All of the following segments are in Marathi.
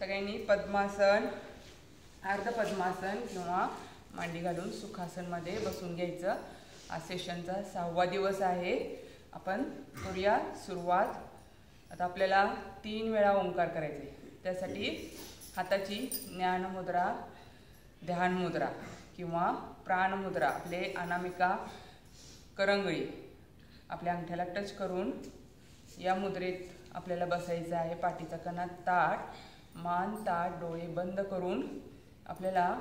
सगळ्यांनी पद्मासन, अर्ध पद्मासन किंवा मांडी घालून सुखासनमध्ये बसून घ्यायचं। आज सेशनचा 6वा दिवस आहे। आपण करूया सुरुवात। आता आपल्याला 3 वेळा ओंकार करायचे। त्यासाठी हाताची ज्ञान मुद्रा, ध्यान मुद्रा किंवा प्राण मुद्रा, आपले अनामिका करंगळी आपल्या अंगठ्याला टच करून या मुद्रेत आपल्याला बसायचं आहे। पाठीचा कणा ताठ, मान ताठ, डोळे बंद करून आपल्याला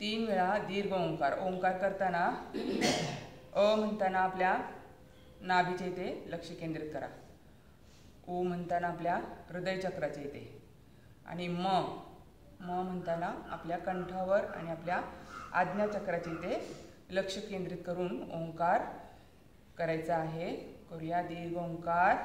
3 वेळा दीर्घ ओंकार। ओंकार करताना अ म्हणताना आपल्या नाभीच्या इथे लक्ष केंद्रित करा। ओ म्हणताना आपल्या हृदय चक्राच्या इथे आणि म म्हणताना आपल्या कंठावर आणि आपल्या आज्ञा चक्राच्या इथे लक्ष केंद्रित करून ओंकार करायचा आहे। करूया दीर्घ ओंकार।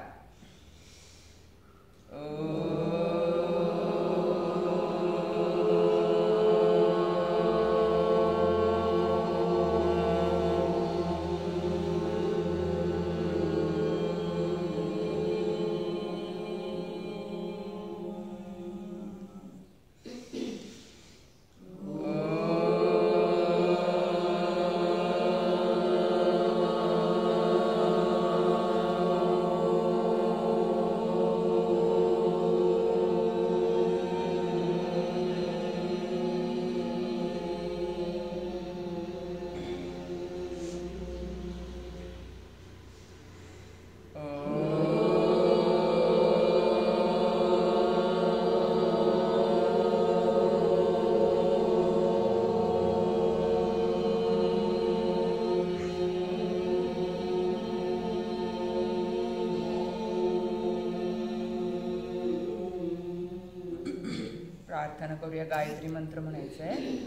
प्रार्थना करूया। गायत्री मंत्र म्हणायचा आहे।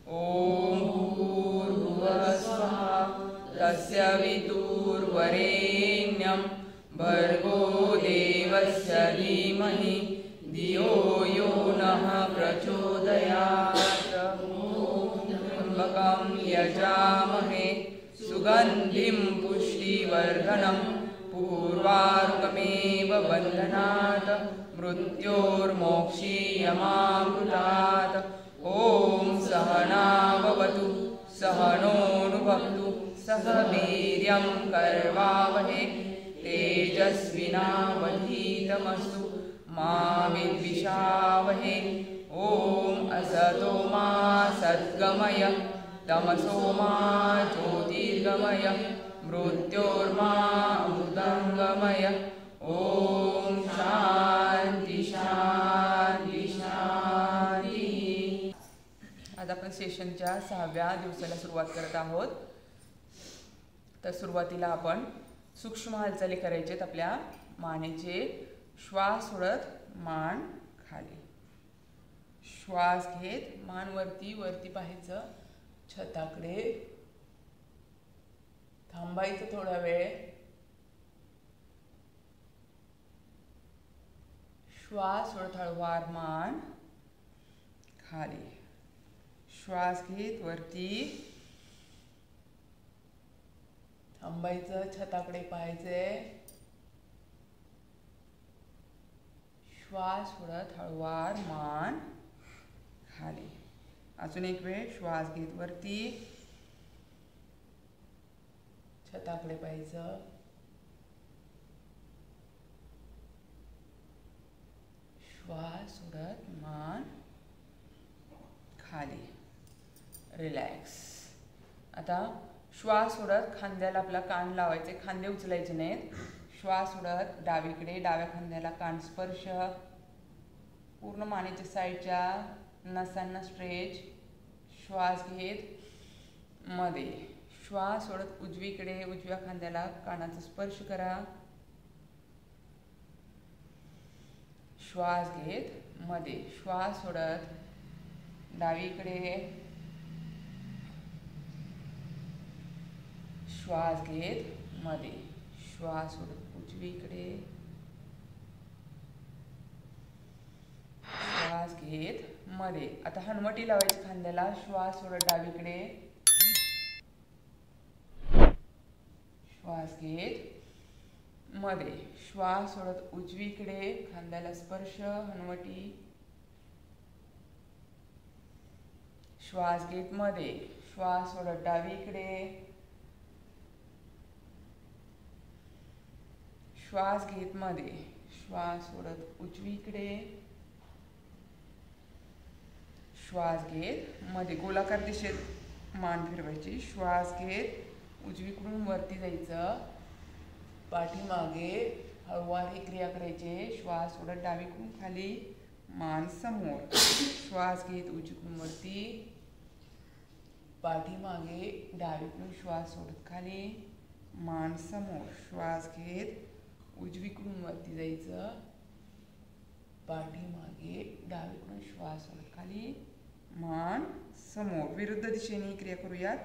ओम भूर्भुवः स्वः तस्य वितुर्वरेण्यं भर्गो देवस्य धीमहि धियो यो नः प्रचोदयात्। त्र्यम्बकं यजामहे सुगन्धिं पुष्टिवर्धनं पूर्वारुकमेव बन्धनात् मृत्योर्मोक्षीयमामृतात्। ओम सहना भवतु सहनो भुनक्तु सह वीर्यं करवावहे तेजस्विनावधीतमस्तु मा विद्विषावहे। ओम असतो मा सद्गमय तमसो मा ज्योतिर्गमय मृत्योर्मा अमृतंगमय। ओम शांति शांति शांति। आज आपण सेशनच्या 6व्या दिवसाला सुरुवात करत आहोत। तर सुरुवातीला आपण सूक्ष्म हालचाली करायचेत। आपल्या मानेचे श्वास सोडत मान खाली, श्वास घेत मान वरती वरती पाहायचं छताकडे, थांबायचं थोडा वेळ, श्वास सोडत हळूवार मान खाली, श्वास घेत वरती, थांबायचं छताकडे पाहायचंय, श्वास सोडत हळूवार मान खाली। अजून एक वेळ श्वास घेत वरती, छताकडे पाहायचं, श्वास सोडत मान खाली, रिलॅक्स। आता श्वास सोडत खांद्याला आपला कान लावायचे, खांदे उचलायचे नाहीत। श्वास सोडत डावीकडे, डाव्या खांद्याला कान स्पर्श, पूर्ण मानेच्या साईडच्या नसांना स्ट्रेच। श्वास घेत मध्ये, श्वास सोडत उजवीकडे, उजव्या खांद्याला कानाचा स्पर्श करा, श्वास घेत मध्ये, श्वास सोडत डावीकडे, श्वास घेत मध्ये, श्वास सोडत उजवीकडे, श्वास घेत मध्ये। आता हनुवटी लावायची खांद्याला, श्वास सोडत डावीकडे, श्वास घेत मध्ये श्वास सोडत उजवीकडे, खांद्याला स्पर्श, हनुवटी. श्वास घेत मध्ये, श्वास सोडत डावीकडे, श्वास घेत मध्ये, श्वास सोडत उजवीकडे, श्वास घेत मध्ये. गोलाकार दिशेत मान फिरवायची. श्वास घेत उजवीकडून वरती जायचं, पाठीमागे हळूवार ही क्रिया करायची. श्वास सोडत डावीकडून खाली, मान समोर. श्वास घेत उजवीकडून वरती, पाठीमागे डावीकडून श्वास सोडत खाली, मान समोर. श्वास घेत उजवीकडून वरती जायचं, पाठीमागे डावीकडून श्वास सोडत खाली, मान समोर. विरुद्ध दिशेने क्रिया करूयात.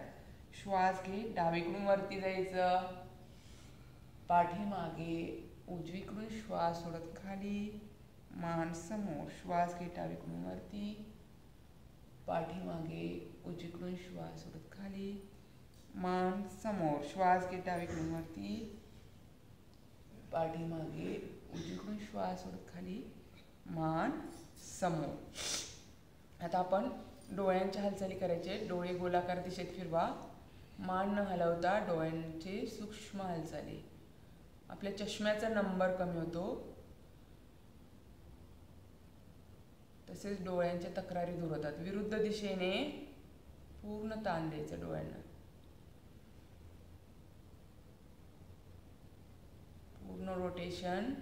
श्वास घेत डावीकडून वरती जायचं, पाठीमागे उजवीकडून श्वास सोडत खाली, मान समोर. श्वास घेत डावीकडून वरती, पाठीमागे उजवीकडून श्वास सोडत खाली, मान समोर. श्वास घेत डावीकडून वरती, पाठीमागे उजवीकडून श्वास सोडत खाली, मान समोर. आता आपण डोळ्यांच्या हालचाली करायचे. डोळे गोलाकार दिशेत फिरवा. मान न हलवता डोळ्यांचे सूक्ष्म हालचाली. आपल्या चष्म्याचा नंबर कमी होतो, तसेच डोळ्यांच्या तक्रारी दूर होतात. विरुद्ध दिशेने पूर्ण ताण द्यायचं डोळ्यांना. पूर्ण रोटेशन.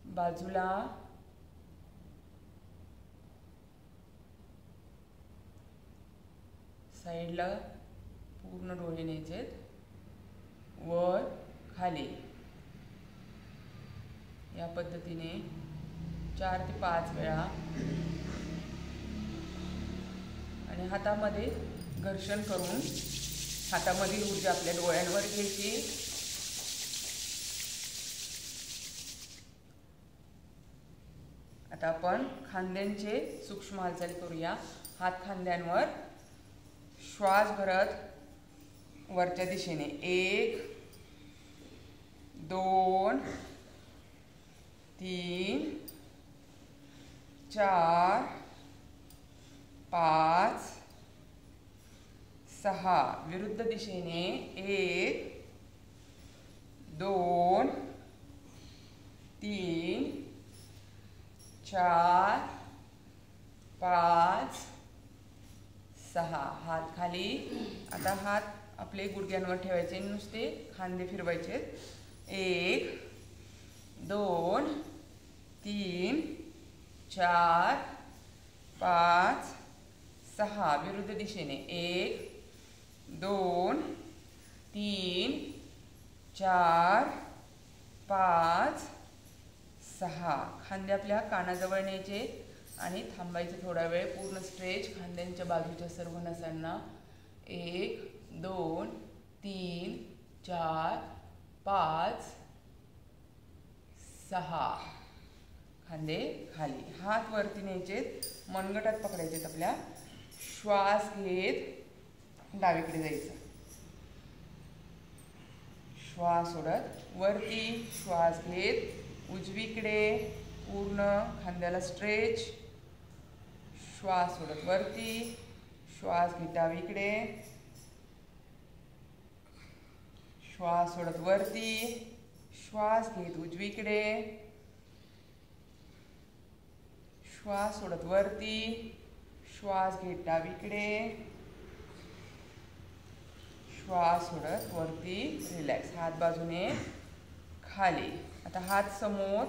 बाजूला. साईडला पूर्ण डोळे न्यायचेत. वर खाली. या पद्धतीने 4 ते 5 वेळा. आणि हातामध्ये घर्षण करून हातामधील ऊर्जा आपल्या डोळ्यांवर घ्यायची. आता आपण खांद्यांचे सूक्ष्म हालचाली करूया. हात खांद्यांवर. श्वास भरत वरच्या दिशेने 1 2 3 4 5 6. विरुद्ध दिशेने 1 2 3 4 5 6. हात खाली. आता हात आपले गुडघ्यांवर ठेवायचे, नुसते खांदे फिरवायचे. 1 2 3 4 5 6. विरुद्ध दिशेने 1 2 3 4 5 6. खांदे आपल्या कानाजवळ न्यायचे आणि थांबायचे थोडा वेळ. पूर्ण स्ट्रेच खांद्यांच्या बाजूच्या सर्व नसांना. 1 2 3 4 5 6. खांदे खाली. हात वरती न्यायचे, मनगटात पकडायचे आपल्या. श्वास घेत डावीकडे जायचं. श्वास सोडत वरती. श्वास घेत उजवीकडे. पूर्ण खांद्याला स्ट्रेच. श्वास सोडत वरती. श्वास घेत डावीकडे. श्वास सोडत वरती. श्वास घेत उजवीकडे. श्वास सोडत वरती. श्वास घेत डावीकडे. श्वास सोडत वरती. रिलॅक्स. हात बाजूने खाली. आता हात समोर.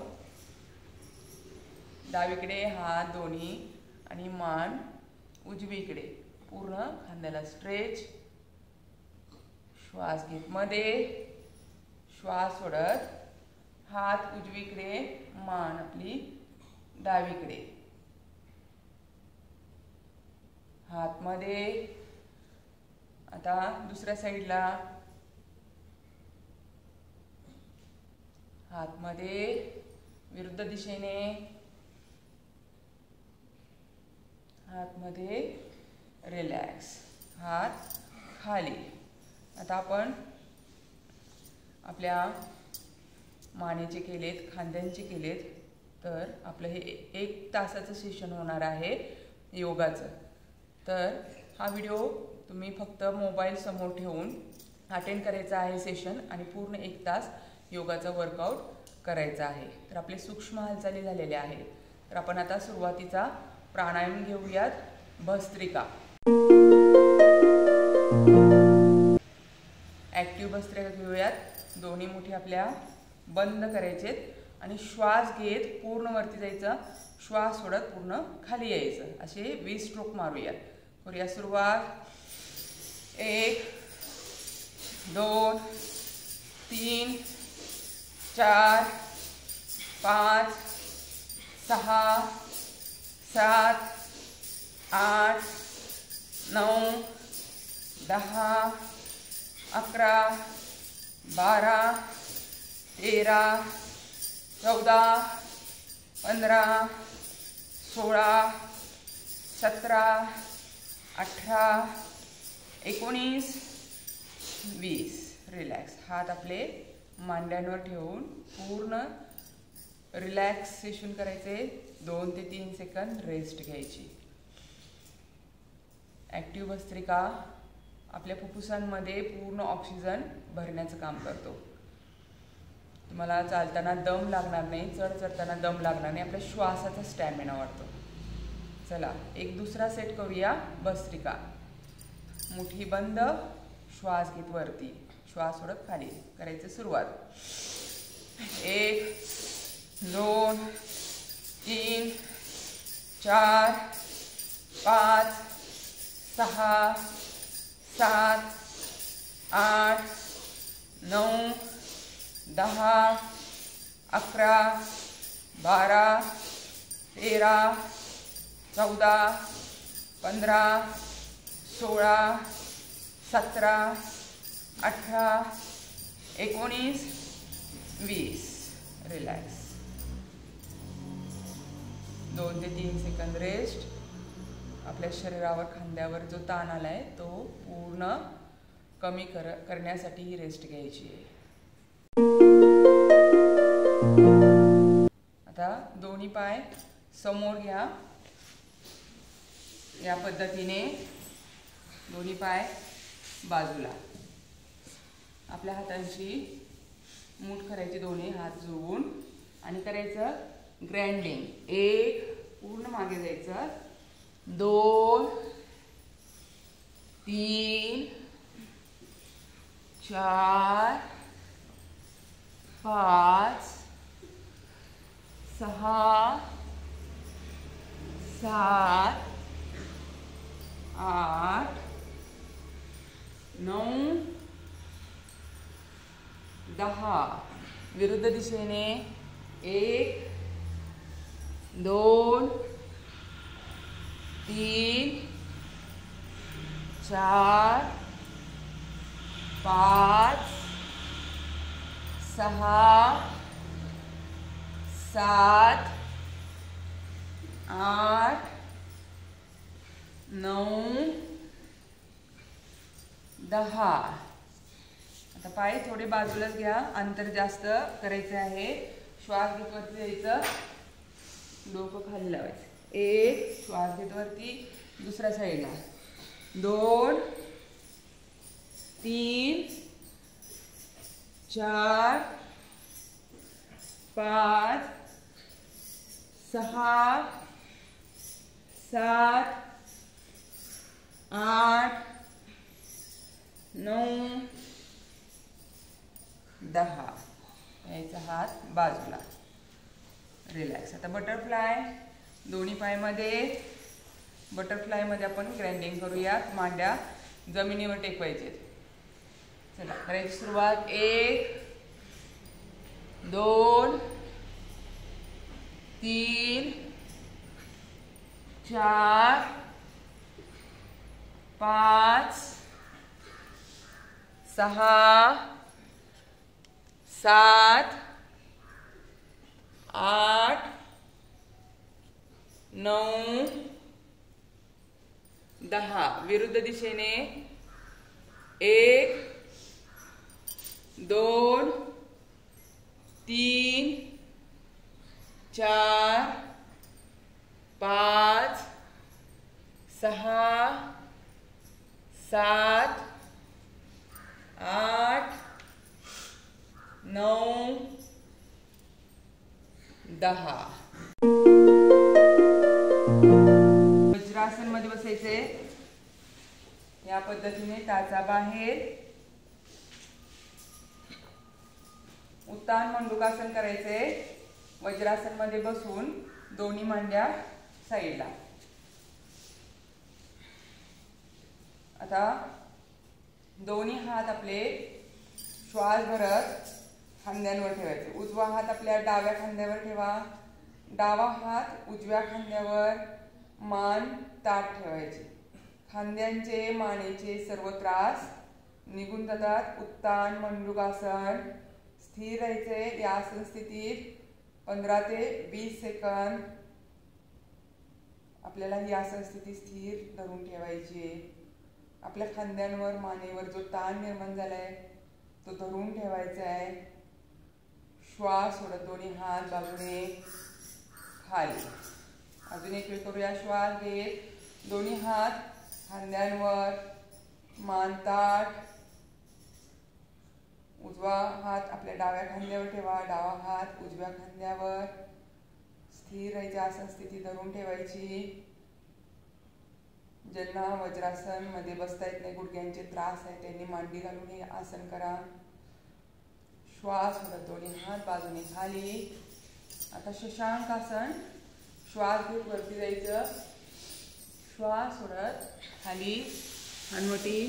डावीकडे हात दोन्ही आणि मान उजवीकडे. पूर्ण खांद्याला स्ट्रेच. श्वास घेत मध्ये. श्वास सोडत हात उजवीकडे, मान आपली डावीकडे. हात मध्ये. आता दुसऱ्या साईडला. हात मध्ये. विरुद्ध दिशेने. हात मध्ये. रिलॅक्स. हात खाली. आता आपण आपल्या मानेचे केलेत, खांद्यांचे केलेत, तर आपलं हे 1 तासाचं सेशन होणार आहे योगाचं. तर हा व्हिडिओ तुम्ही फक्त मोबाईल समोर ठेवून अटेंड करायचा आहे सेशन आणि पूर्ण 1 तास योगाचा वर्कआउट करायचा आहे. तर आपले सूक्ष्म हालचाली झालेल्या आहेत. तर आपण आता सुरुवातीचा प्राणायाम घेऊयात, भस्त्रिका. ॲक्टिव्ह भस्त्रिका घेऊयात. दोन्ही मुठी आपल्या बंद करायचेत आणि श्वास घेत पूर्ण वरती जायचं, श्वास सोडत पूर्ण खाली यायचं. असे 20 स्ट्रोक मारूयात. करूया सुरुवात. 1 2 3 4 5 6 7 8 9 10 11 12 13 14 15 16 17 18 19 20. रिलॅक्स. हात आपले मांड्यांवर ठेवून पूर्ण रिलॅक्सेशन करायचे. 2 ते 3 सेकंद रेस्ट घ्यायची. ॲक्टिव्ह भस्त्रिका आपल्या फुफ्फुसांमध्ये पूर्ण ऑक्सिजन भरण्याचं काम करतो. तुम्हाला चालताना दम लागणार नाही, चढ चढताना दम लागणार नाही. आपल्या श्वासाचा स्टॅमिना वाढतो. चला एक दुसरा सेट करूया. भस्त्रिका. मुठी बंद, श्वास घेत वरती, श्वास सोडत खाली करायचं. सुरुवात. 1 2 3 4 5 6 7 8 9 10 11 12 13 14 15 16 17 18 19 20. रिलॅक्स. 2 ते 3 सेकंद रेस्ट. आपल्या शरीरावर, खांद्यावर जो ताण आलाय तो पूर्ण कमी करण्यासाठी ही रेस्ट घ्यायची आहे. आता दोन्ही पाय समोर घ्या. या पद्धतीने दोन्ही पाय बाजूला. आपल्या हातांची मूठ करायची, दोन्ही हात जोडून आणि करायचं ग्रँडिंग. 1 पूर्ण मागे जायचं, 2 3 4 5 6 7 8 9 10. विरुद्ध दिशेने 1 2 3 4 5 6 7 8 9 10. आता पाय थोडे बाजूलाच घ्या. अंतर जास्त करायचं आहे. श्वास घेत वरती जायचं, डोकं खाली लावायचं. 1 श्वास घेत वरती, दुसऱ्या साईडला 2 3 4 5 6 7 8 9 10. यायचा हात बाजूला. रिलॅक्स. आता बटरफ्लाय. दोन्ही पायामध्ये बटरफ्लायमध्ये आपण ग्रँडिंग करूयात. मांड्या जमिनीवर टेकवायचे. चला करायची सुरुवात. 1 2 3 4 5 6 7 8 9 10. विरुद्ध दिशेने 1 2 3 4 5 6 7 8 9 10. वज्रासन मध्ये बसायचे. या पद्धतीने टाचा बाहेर. उत्तान मंडूकासन करायचे. वज्रासन मध्ये बसून दोन्ही मांड्या साईडला. आता दोन्ही हात आपले श्वास भरत खांद्यांवर ठेवायचे. उजवा हात आपल्या डाव्या खांद्यावर ठेवा. डावा हात उजव्या खांद्यावर. मान ताठ ठेवायची. खांद्यांचे मानेचे सर्व त्रास निघून जातात. उत्तान मंडूकासन. स्थिर राहायचे या आसन स्थितीत 15 ते 20 सेकंद. आपल्याला ही आसन स्थिती स्थिर धरून ठेवायची. आपल्या खांद्यांवर मानेवर जो ताण निर्माण झालाय तो धरून ठेवायचा आहे. श्वास सोडत दोन्ही हात बाजूने खाली. अजून एक वेळ करूया. श्वास घेत दोन्ही हात खांद्यांवर. मान ताठ. उजवा हात आपल्या डाव्या खांद्यावर ठेवा. डावा हात उजव्या खांद्यावर. स्थिर राहायची आसन स्थिती धरून ठेवायची. ज्यांना वज्रासन मध्ये बसता येत नाही, गुडघ्यांचे त्रास आहे, त्यांनी मांडी घालून हे आसन करा. श्वास सोडत दोन्ही हात बाजूने खाली. आता शशांक आसन. श्वास घेत वरती जायचं. श्वास सोडत खाली. हनुवटी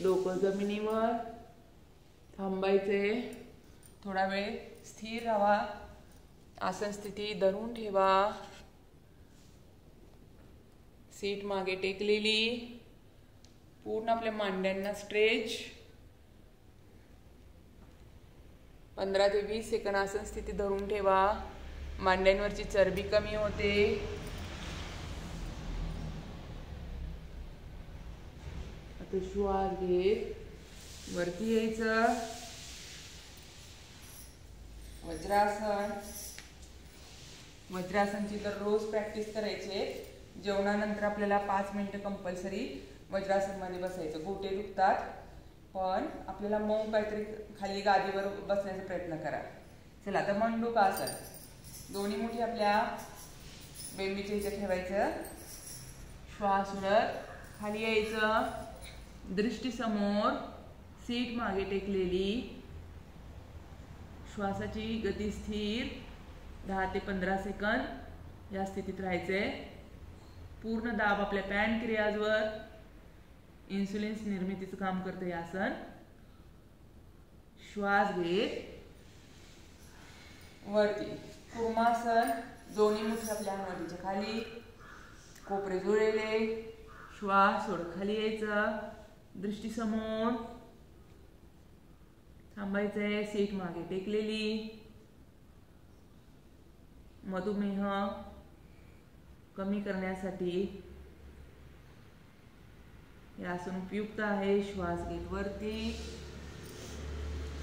डोकं जमिनीवर. थांबायचे. थोडा वेळ स्थिर राहा. आसन स्थिती धरून ठेवा. सीट मागे टेकलेली. पूर्ण आपल्या मांड्यांना स्ट्रेच. 15 ते 20 सेकंद आसन स्थिती धरून ठेवा. मांड्यांवरची चरबी कमी होते. आता श्वास घेत वरती यायचं. वज्रासन. वज्रासनची तर रोज प्रॅक्टिस करायची. जेवणानंतर आपल्याला 5 मिनिटं कंपल्सरी वज्रासन मध्ये बसायचं. गोटे दुखतात पण आपल्याला मऊ काहीतरी खाली गादीवर बसण्याचा प्रयत्न करा. चला आता मंडूकासन. दोन्ही मुठी आपल्या बेंबीच्या इथे ठेवायचं. श्वास सोडत खाली यायचं. दृष्टी समोर. सीट मागे टेकलेली. श्वासाची गती स्थिर. 10 ते 15 सेकंद या स्थितीत राहायचे. पूर्ण दाब आपल्या पॅनक्रियाजवर. इन्सुलिन निर्मितीचं काम करतं हे आसन. श्वास घेत वरती. कूर्मासन. दोन्ही मुठी आपल्या हनुवटीच्या खाली. कोपरे जुळलेले. श्वास सोडत खाली यायचं. दृष्टी समोर. थांबायचंय. सीट मागे टेकलेली. मधुमेह कमी करण्यासाठी हे आसन उपयुक्त आहे. श्वास घेत वरती.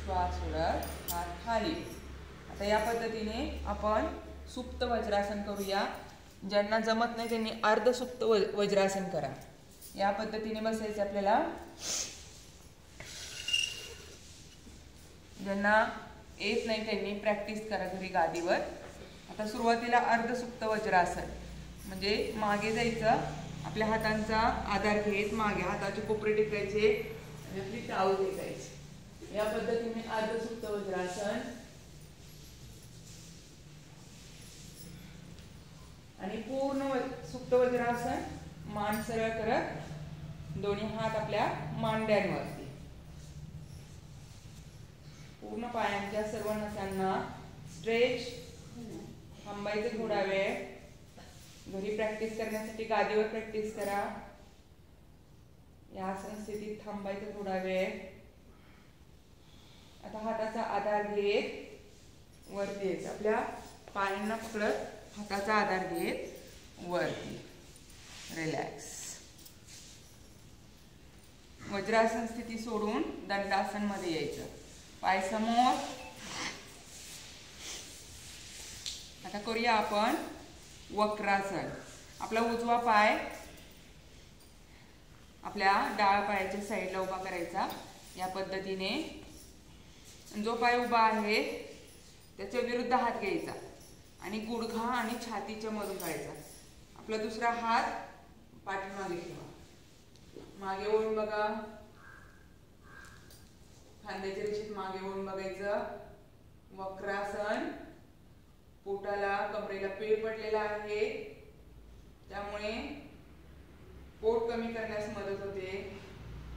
श्वास सोडत हात खाली. आता या पद्धतीने आपण सुप्त वज्रासन करूया. ज्यांना जमत नाही त्यांनी अर्ध सुप्त वज्रासन करा. या पद्धतीने बसायचं आपल्याला. ज्यांना येत नाही त्यांनी प्रॅक्टिस करा घरी गादीवर. आता सुरुवातीला अर्ध सुप्त वज्रासन म्हणजे मागे जायचं. आपल्या हातांचा आधार घेत मागे हाताचे कोपरे टेकायचे आणि आपली टाळ टेकायची. या पद्धतीने अर्ध सुप्त वज्रासन. आणि पूर्ण सुप्त वज्रासन. मान सरळ करत दोन्ही हात आपल्या मांड्यांवरती. पूर्ण पायांच्या सर्व नसांना स्ट्रेच. थांबायचं थोडा वेळ. घरी प्रॅक्टिस करण्यासाठी गादीवर प्रॅक्टिस करा. या आसन स्थितीत थांबायचं थोडा वेळ. आता हाताचा आधार घेत वरती यायचं. आपल्या पायांना पकडत हाताचा आधार घेत वरती. रिलॅक्स. वज्रासन स्थिती सोडून दंडासन मध्ये यायचं. पाय समोर. आता करूया आपण वक्रासन. आपला उजवा पाय आपल्या डाव्या पायाच्या साईडला उभा करायचा या पद्धतीने. जो पाय उभा आहे त्याच्या विरुद्ध हात घ्यायचा आणि गुडघा आणि छातीच्या मधून काढायचा. आपला दुसरा हात पाठीमागे ठेवा. मागे वळून बघा. खांद्याच्या रेषेत मागे वळून बघायचं. वक्रासन. पोटाला कमरेला पीळ पडलेला आहे त्यामुळे पोट कमी करण्यास मदत होते.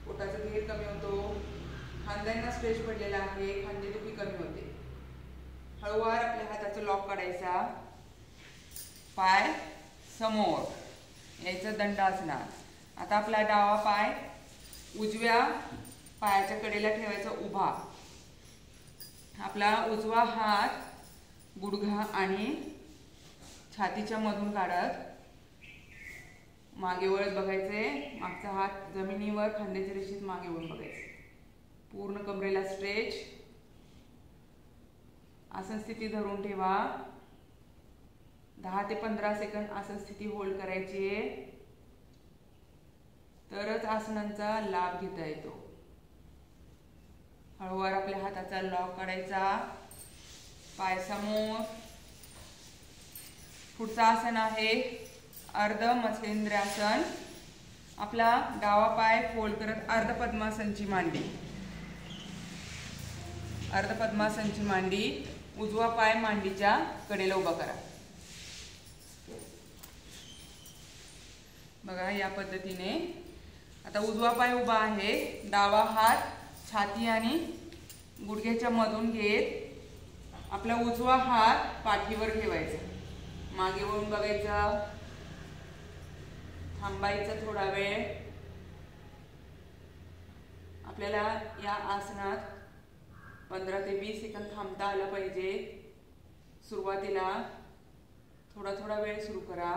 पोटाचा घेर कमी होतो. खांद्यांना स्ट्रेच पडलेला आहे. खांदेदुखी कमी होते. हळूवार आपल्या हाताचा लॉक काढायचा. पाय समोर यायचं दंडासनात. आता आपला डावा पाय उजव्या पायाच्या कडेला ठेवायचा उभा. आपला उजवा हात गुडघा आणि छातीच्या मधून काढत मागे वळत बघायचे. मागचा हात जमिनीवर खांद्याच्या रेषेत मागे वळून बघायचे. पूर्ण कमरेला स्ट्रेच. आसन स्थिती धरून ठेवा. 10 ते 15 सेकंद आसन स्थिती होल्ड करायची आहे. तरच आसनांचा लाभ घेता येतो. हळूवार आपल्या हाताचा लॉक काढायचा. पाय समोर. पुढचं आसन आहे अर्ध मत्स्येंद्रासन. आपला डावा पाय फोल्ड करत अर्ध पद्मासनची मांडी. अर्ध पद्मासनची मांडी. उजवा पाय मांडीच्या कडेला उभा करा. बघा या पद्धतीने. आता उजवा पाय उभा आहे. डावा हात छाती आणि गुडघ्याच्या मधून घेत आपला उजवा हात पाठीवर ठेवायचा. मागे वळून बघायचा. थांबायचं थोडा वेळ. आपल्याला या आसनात 15 ते 20 सेकंद थांबता आलं पाहिजे. सुरुवातीला थोडा थोडा वेळ सुरू करा.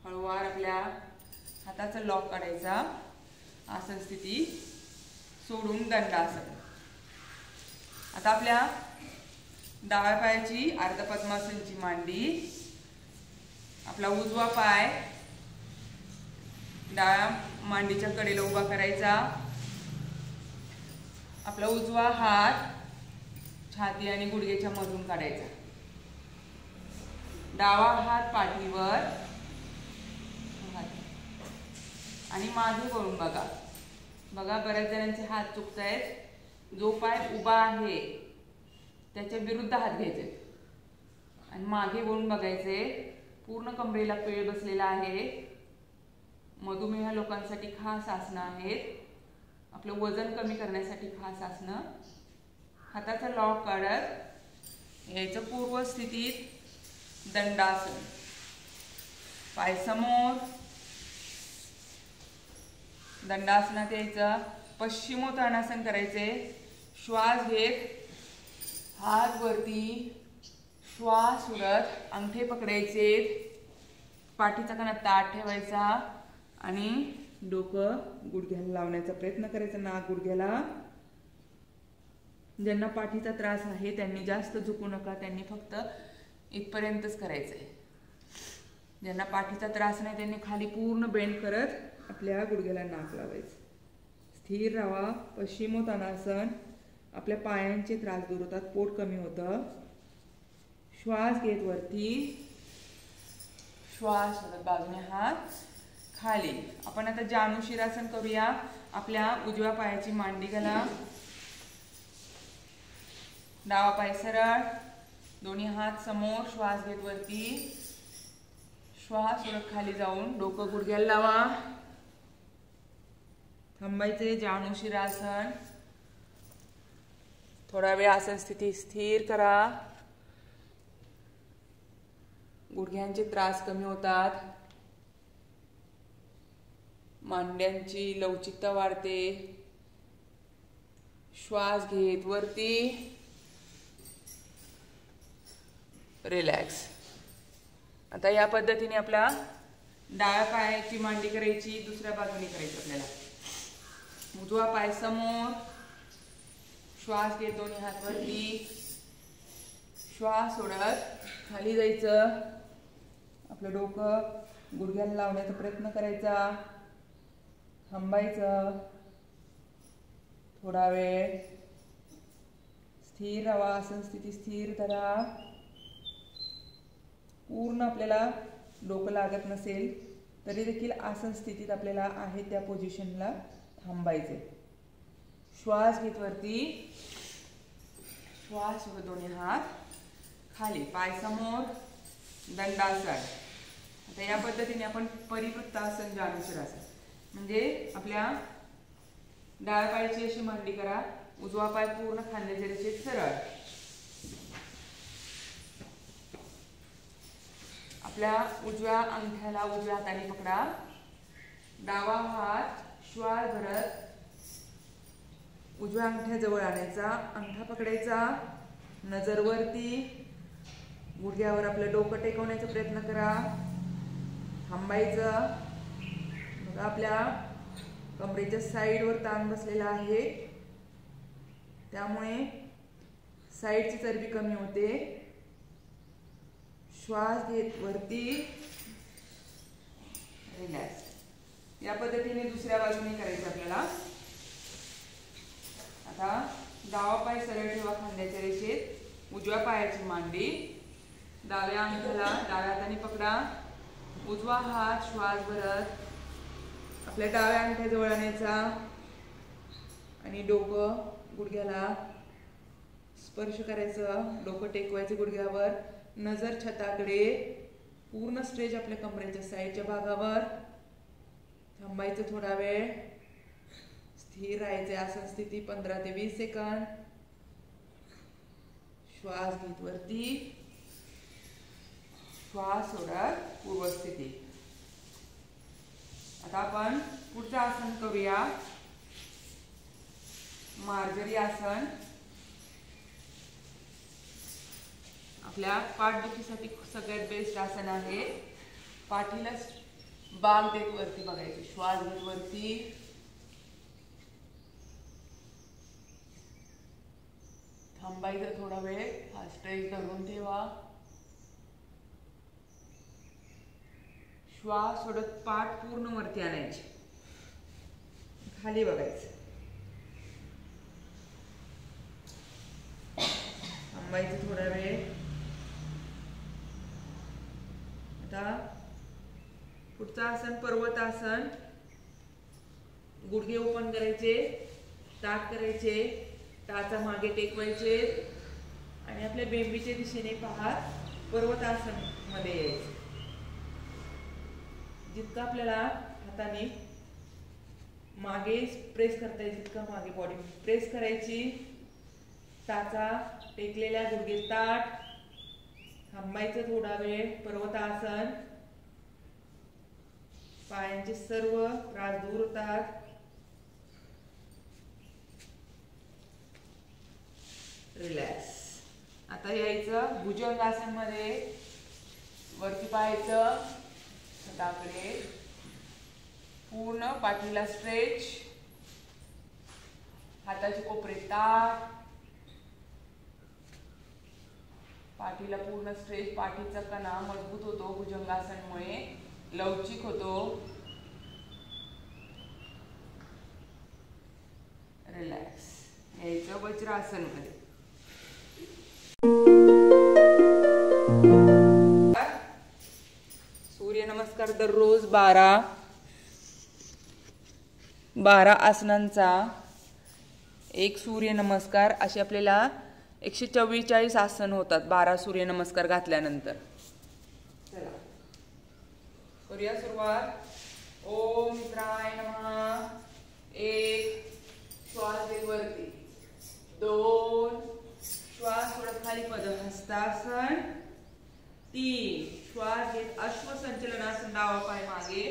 हळूवार आपल्या हाताचा लॉक काढायचा. आसन स्थिती सोडून दंडासन. आता आपल्या डाव्या पायाची अर्ध पद्मासनची मांडी. आपला उजवा पाय डाव्या मांडीच्या कडेला उभा करायचा. आपला उजवा हात छाती आणि गुडघ्याच्या मधून काढायचा. डावा हात पाठीवर आणि मागे वळून बघा. बघा बऱ्याच जणांचे हात चुकत आहेत. जो पाय उभा आहे त्याच्या विरुद्ध हात घ्यायचे आणि मागे वळून बघायचे. पूर्ण कमरेला पीळ बसलेला आहे. मधुमेह लोकांसाठी खास आसनं आहेत. आपलं वजन कमी करण्यासाठी खास आसनं. हाताचा लॉक काढत यायचं पूर्व स्थितीत दंडासन. पाय समोर. दंडासनात यायचं. पश्चिमोत्तानासन करायचे. श्वास घेत हात वरती. श्वास सोडत अंगठे पकडायचे. पाठीचा कणा ताठ ठेवायचा आणि डोकं गुडघ्याला लावण्याचा प्रयत्न करायचा. नाक गुडघ्याला. ज्यांना पाठीचा त्रास आहे त्यांनी जास्त झुकू नका. त्यांनी फक्त इथपर्यंतच करायचंय. ज्यांना पाठीचा त्रास नाही त्यांनी खाली पूर्ण बेंड करत आपल्या गुडघ्याला नाक लावायचं. स्थिर राहा. पश्चिमोत्तानासन. आपल्या पायांचे त्रास दूर होतात. पोट कमी होतं. श्वास घेत वरती. श्वास सोडत बाजूने हात खाली. आपण आता जानुशिरासन करूया. आपल्या उजव्या पायाची मांडी घाला. डावा पाय सरळ. दोन्ही हात समोर. श्वास घेत वरती. श्वास सोडत खाली जाऊन डोकं गुडघ्याला लावा. थांबायचे. जानुशिरासन. थोडा वेळ आसन स्थिती स्थिर करा. गुडघ्यांचे त्रास कमी होतात. मांड्यांची लवचिकता वाढते. श्वास घेत वरती. रिलॅक्स. आता या पद्धतीने आपला डाव्या पायाची मांडी करायची. दुसऱ्या बाजूने करायची आपल्याला. उजवा पाय समोर. श्वास घेत दोन्ही हात वरती, श्वास सोडत खाली जायचं. आपलं डोकं गुडघ्याला लावण्याचा प्रयत्न करायचा. थांबायचं थोडा वेळ. स्थिर राहा, आसन स्थिती स्थिर करा. पूर्ण आपल्याला डोकं लागत नसेल तरी देखील आसन स्थितीत आपल्याला आहे त्या पोझिशनला थांबायचे. श्वास घेत वरती, श्वास सोडत दोन्ही हात खाली, पाय समोर, दंडासन. आता या पद्धतीने आपण परिवृत्तासन, जानुशिरासन म्हणजे आपल्या डाव्या पायाची अशी मांडी करा, उजवा पाय पूर्ण खांद्याच्या रेषेत सरळ. आपल्या उजव्या अंगठ्याला उजव्या हाताने पकडा. डावा हात श्वास भरत उजव्या अंगठ्याजवळ आणायचा, अंगठा पकडायचा, नजर वरती, गुडघ्यावर आपलं डोकं टेकवण्याचा प्रयत्न करा. थांबायचं. मग आपल्या कमरेच्या साईडवर ताण बसलेला आहे, त्यामुळे साईडची चरबी कमी होते. श्वास घेत वरती, रिलॅक्स. या पद्धतीने दुसऱ्या बाजूने करायचं आपल्याला. आता डावा पाय सरळ ठेवा खांद्याच्या रेषेत, उजव्या पायाची मांडी, डाव्या अंगठ्याला डाव्या हाताने पकडा, उजवा हात श्वास भरत आपल्या डाव्या अंगठ्याजवळ आणायचा आणि डोकं गुडघ्याला स्पर्श करायचं. डोकं टेकवायचं गुडघ्यावर, नजर छताकडे, पूर्ण स्ट्रेच आपल्या कमरेच्या साईडच्या भागावर. थांबायचं थोडा वेळ, स्थिर राहायचे आसन स्थिती 15 ते 20 सेकंद. श्वास घेत वरती, श्वास सोडत पूर्व स्थिती. आता आपण पुढचं आसन करूया, मार्जरी आसन. आपल्या पाठदुखीसाठी सगळ्यात बेस्ट आसन आहे. पाठीला बाग देत वरती बघायचं, श्वास घेत वरती, थांबायचं थोडा वेळ, हा स्ट्रेच धरून ठेवा. श्वास सोडत पाठ पूर्ण वरती आणायची, खाली बघायचं. थांबायचं थोडा वेळ. आता पुढचं आसन पर्वतासन. गुडघे ओपन करायचे, ताठ करायचे, टाचा मागे टेकवायचे आणि आपल्या बेंबीच्या दिशेने पाहत पर्वतासन मध्ये यायचे. जितकं आपल्याला हाताने मागे प्रेस करता येईल तितकं मागे बॉडी प्रेस करायची. टाचा टेकलेल्या, गुडघे ताठ. थांबायचं थोडा वेळ. पर्वतासन. पायांचे सर्व त्रास दूर होतात. रिलॅक्स. आता यायचं भुजंगासन मध्ये. वरती पाहायचं छताकडे, पूर्ण पाठीला स्ट्रेच, हाताचे कोपरे ताठ, पाठीला पूर्ण स्ट्रेच. पाठीचा कणा मजबूत होतो भुजंगासनमुळे, लवचिक होतो. रिलॅक्स. यायचं वज्रासन मध्ये. सूर्यनमस्कार दररोज 12 आसनांचा एक सूर्यनमस्कार, असे आपल्याला 144 आसन होतात 12 सूर्यनमस्कार घातल्यानंतर. चला करूया सुरुवात. ओम मित्राय नमः. 1 श्वास घेत वरती, 2 श्वास सोडत खाली पदहस्तासन, 3 श्वास घेत अश्वसंचलनासन डावा पाय मागे,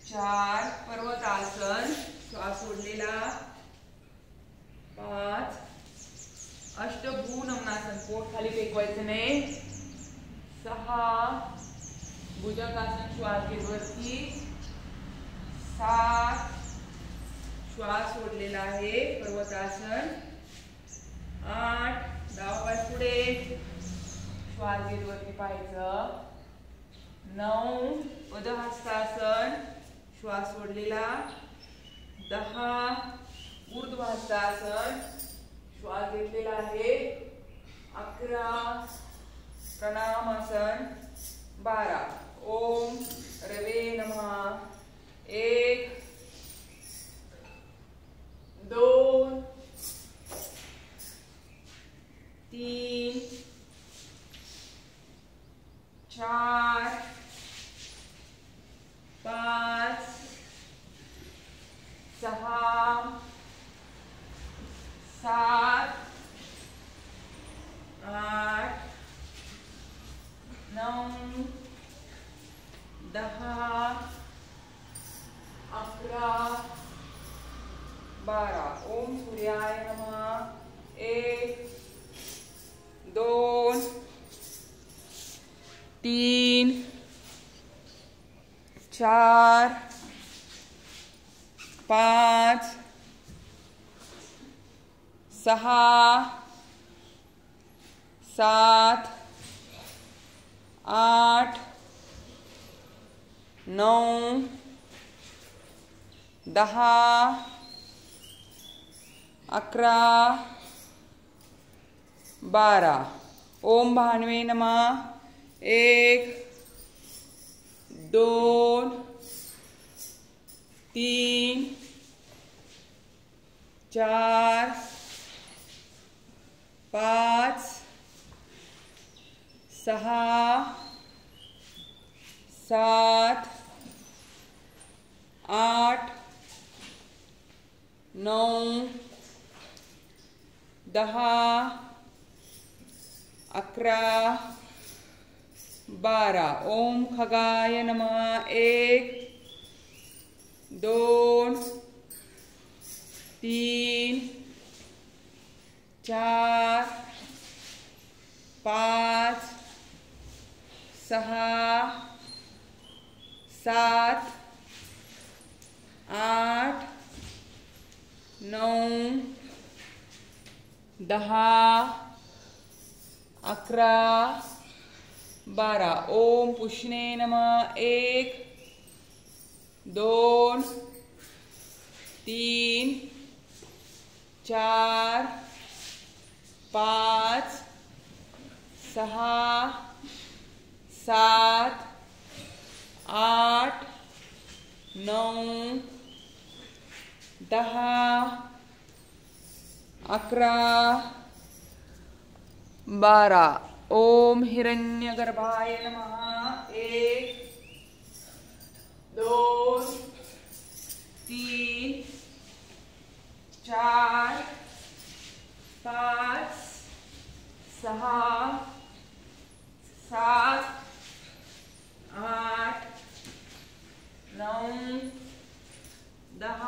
4 पर्वतासन श्वास सोडलेला, 5 अष्टभुनमनासन पोट खाली टेकवायचं नाही, 6 भुजंगासन श्वास घेत वरती, 7 श्वास सोडलेला आहे, पर्वतासन. 8 डावा पाय पुढे, श्वास घेत वरती पाहायचं. 9 उर्ध्वहस्तासन, श्वास सोडलेला. 10 ऊर्ध्वहस्तासन, श्वास घेतलेला आहे. 11 प्रणामासन. 12 ओम रवे नमः. 1 2 3 4 5 6 7 8 9 10 11 12 ओम सूर्याय नमः. 1 2 3 4 5 6 7 8 9 10 11 12 ओम भानवे नमः. 1 2 3 4 5 6 7 8 9 10 11 12 ओम खगाय नमः. 1 2 3 4 5 6 7 8 9 10 11 12 ओम पुष्णे नमः. 1 2 3 4 5 6 7 8 9 10 11 12 ओम हिरण्यगर्भाय नमः. 1 2 3 4 5 6 7 8 9 10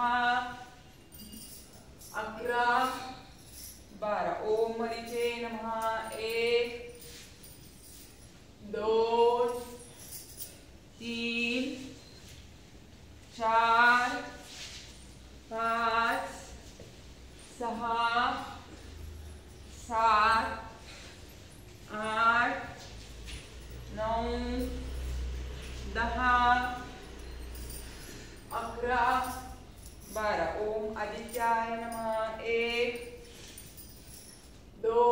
11 12 ओम मरीचे नमः. 1 2 3 4 5 6 7 8 9 10 11 12 ओम आदित्याय नमः. 1 2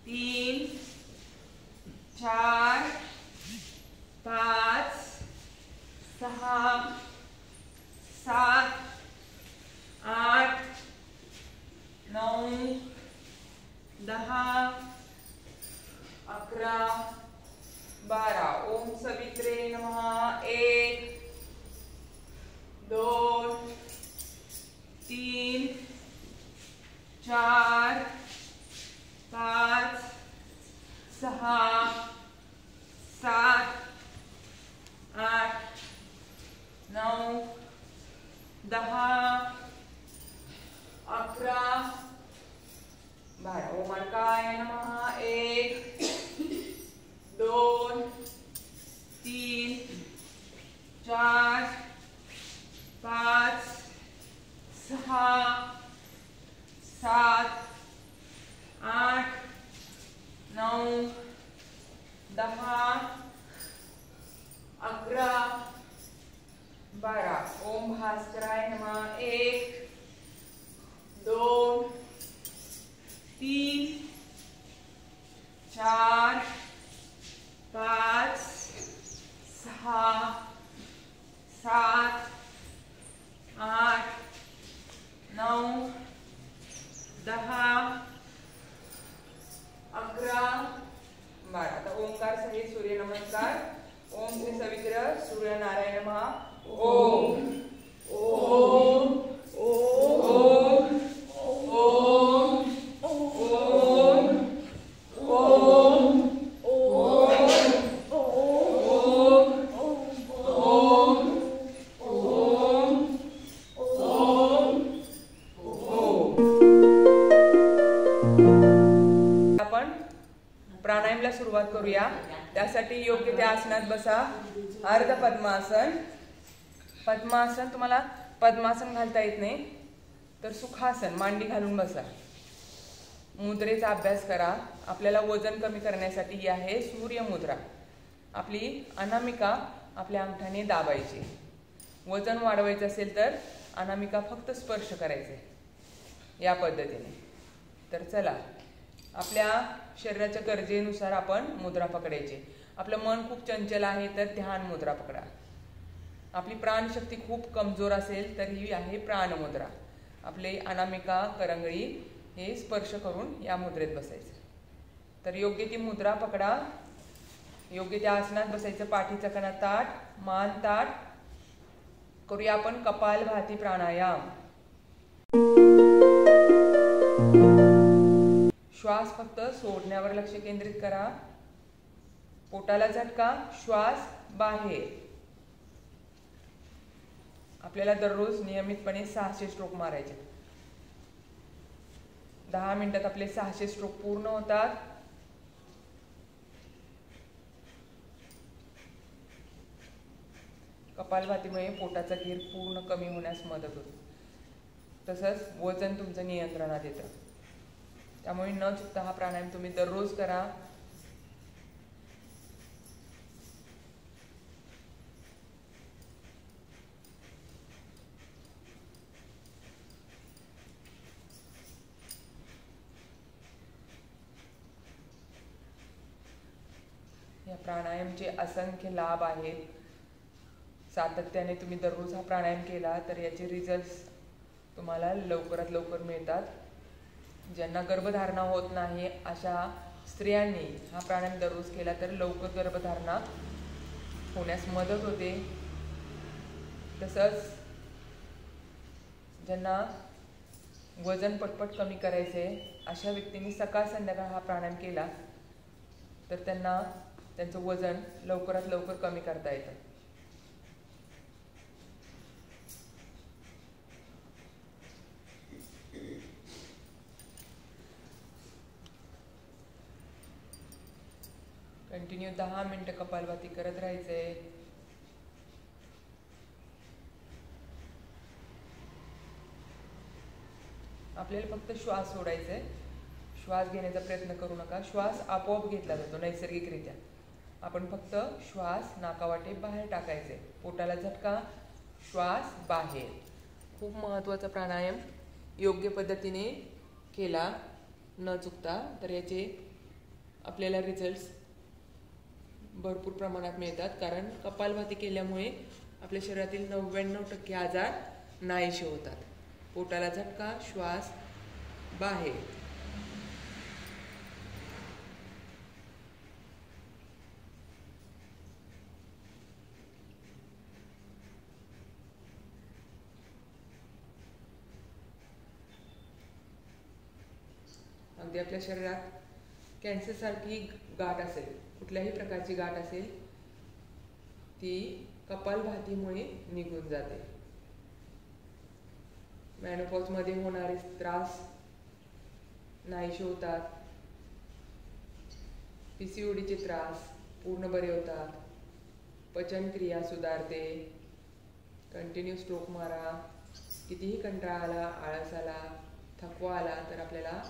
3 4 5 6 7 8 9 10 11 12 ओम सवित्रे नमः. 1 2 3 4 5 6 7 8 9 10 11 12 ओम अर्काय नमः. 1 2 3 4 5 11 12. आता ओंकार सहित सूर्य नमस्कार. ओम श्री सवित्र सूर्य नारायण नमः. ओम ओम ओम ओम ओम ओम प्राणायामला सुरुवात करूया. त्यासाठी योग्य त्या आसनात बसा. अर्ध पद्मासन. पद्मासन तुम्हाला पद्मासन घालता येत नाही तर सुखासन मांडी घालून बसा. मुद्रेचा अभ्यास करा. आपल्याला वजन कमी करण्यासाठी ही आहे सूर्य मुद्रा. आपली अनामिका आपल्या अंगठ्याने दाबायची. वजन वाढवायचं असेल तर अनामिका फक्त स्पर्श करायचे या पद्धतीने. तर चला, आपल्या शरीराच्या गरजेनुसार आपण मुद्रा पकडायची. आपलं मन खूप चंचल आहे तर ध्यान मुद्रा पकडा. आपली प्राणशक्ती खूप कमजोर असेल तर ही आहे प्राणमुद्रा. आपले अनामिका करंगळी हे स्पर्श करून या मुद्रेत बसायचं. तर योग्य ती मुद्रा पकडा. योग्य त्या आसनात बसायचं. पाठीचा कणा ताठ, मान ताठ. करूया आपण कपालभाती प्राणायाम. श्वास फक्त सोडण्यावर लक्ष केंद्रित करा. पोटाला झटका, श्वास बाहेर. आपल्याला दररोज नियमितपणे 600 स्ट्रोक मारायचे. 10 मिनिटात आपले 600 स्ट्रोक पूर्ण होतात. कपालभातीमुळे पोटाचा घेर पूर्ण कमी होण्यास मदत होते. तसंच वजन तुमचं नियंत्रणात येतं. त्यामुळे न चुकता हा प्राणायाम तुम्ही दररोज करा. या प्राणायामचे असंख्य लाभ आहेत. सातत्याने तुम्ही दररोज हा प्राणायाम केला तर याचे रिझल्ट्स तुम्हाला लवकरात लवकर मिळतात. ज्यांना गर्भधारणा होत नाही अशा स्त्रियांनी हा प्राणायाम दररोज केला तर लवकर गर्भधारणा होण्यास मदत होते. तसंच ज्यांना वजन पटपट कमी करायचे अशा व्यक्तींनी सकाळ संध्याकाळ हा प्राणायाम केला तर त्यांना त्यांचं वजन लवकरात लवकर कमी करता येतं. कंटिन्यू 10 मिनिटं कपालभाती करत राहायचे. आपल्याला फक्त श्वास सोडायचे. श्वास घेण्याचा प्रयत्न करू नका. श्वास आपोआप घेतला जातो नैसर्गिकरित्या. आपण फक्त श्वास नाकावाटे बाहेर टाकायचे. पोटाला झटका, श्वास बाहेर. खूप महत्त्वाचा प्राणायाम योग्य पद्धतीने केला न चुकता तर याचे आपल्याला रिझल्ट्स भरपूर प्रमाणात मिळतात. कारण कपालभाती केल्यामुळे आपल्या शरीरातील 99% आजार नाहीसे होतात. पोटाला झटका, श्वास बाहेर. अगदी आपल्या शरीरात कॅन्सरसारखी गाठ असेल, कुठल्याही प्रकारची गाठ असेल, ती कपालभातीमुळे निघून जाते. मेनोपॉजमध्ये होणारे त्रास नाहीसे होतात. पीसीओडीचे त्रास पूर्ण बरे होतात. पचनक्रिया सुधारते. कंटिन्यू स्ट्रोक मारा. कितीही कंटाळा आला, आळस आला, थकवा आला तर आपल्याला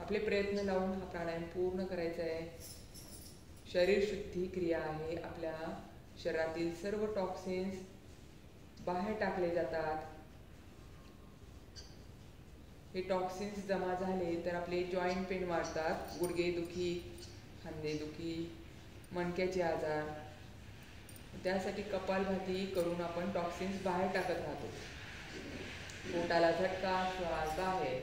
आपले प्रयत्न लावून हा प्राणायाम पूर्ण करायचा आहे. शरीर शुद्धी क्रिया आहे. आपल्या शरीरातील सर्व टॉक्सिन्स बाहेर टाकले जातात. हे टॉक्सिन्स जमा झाले तर आपले जॉईंट पेन वाढतात. गुडघे दुखी, खांदे दुखी, मणक्याचे आजार. त्यासाठी कपालभाती करून आपण टॉक्सिन्स बाहेर टाकत राहतो. पोटाला झटका, श्वास बाहेर.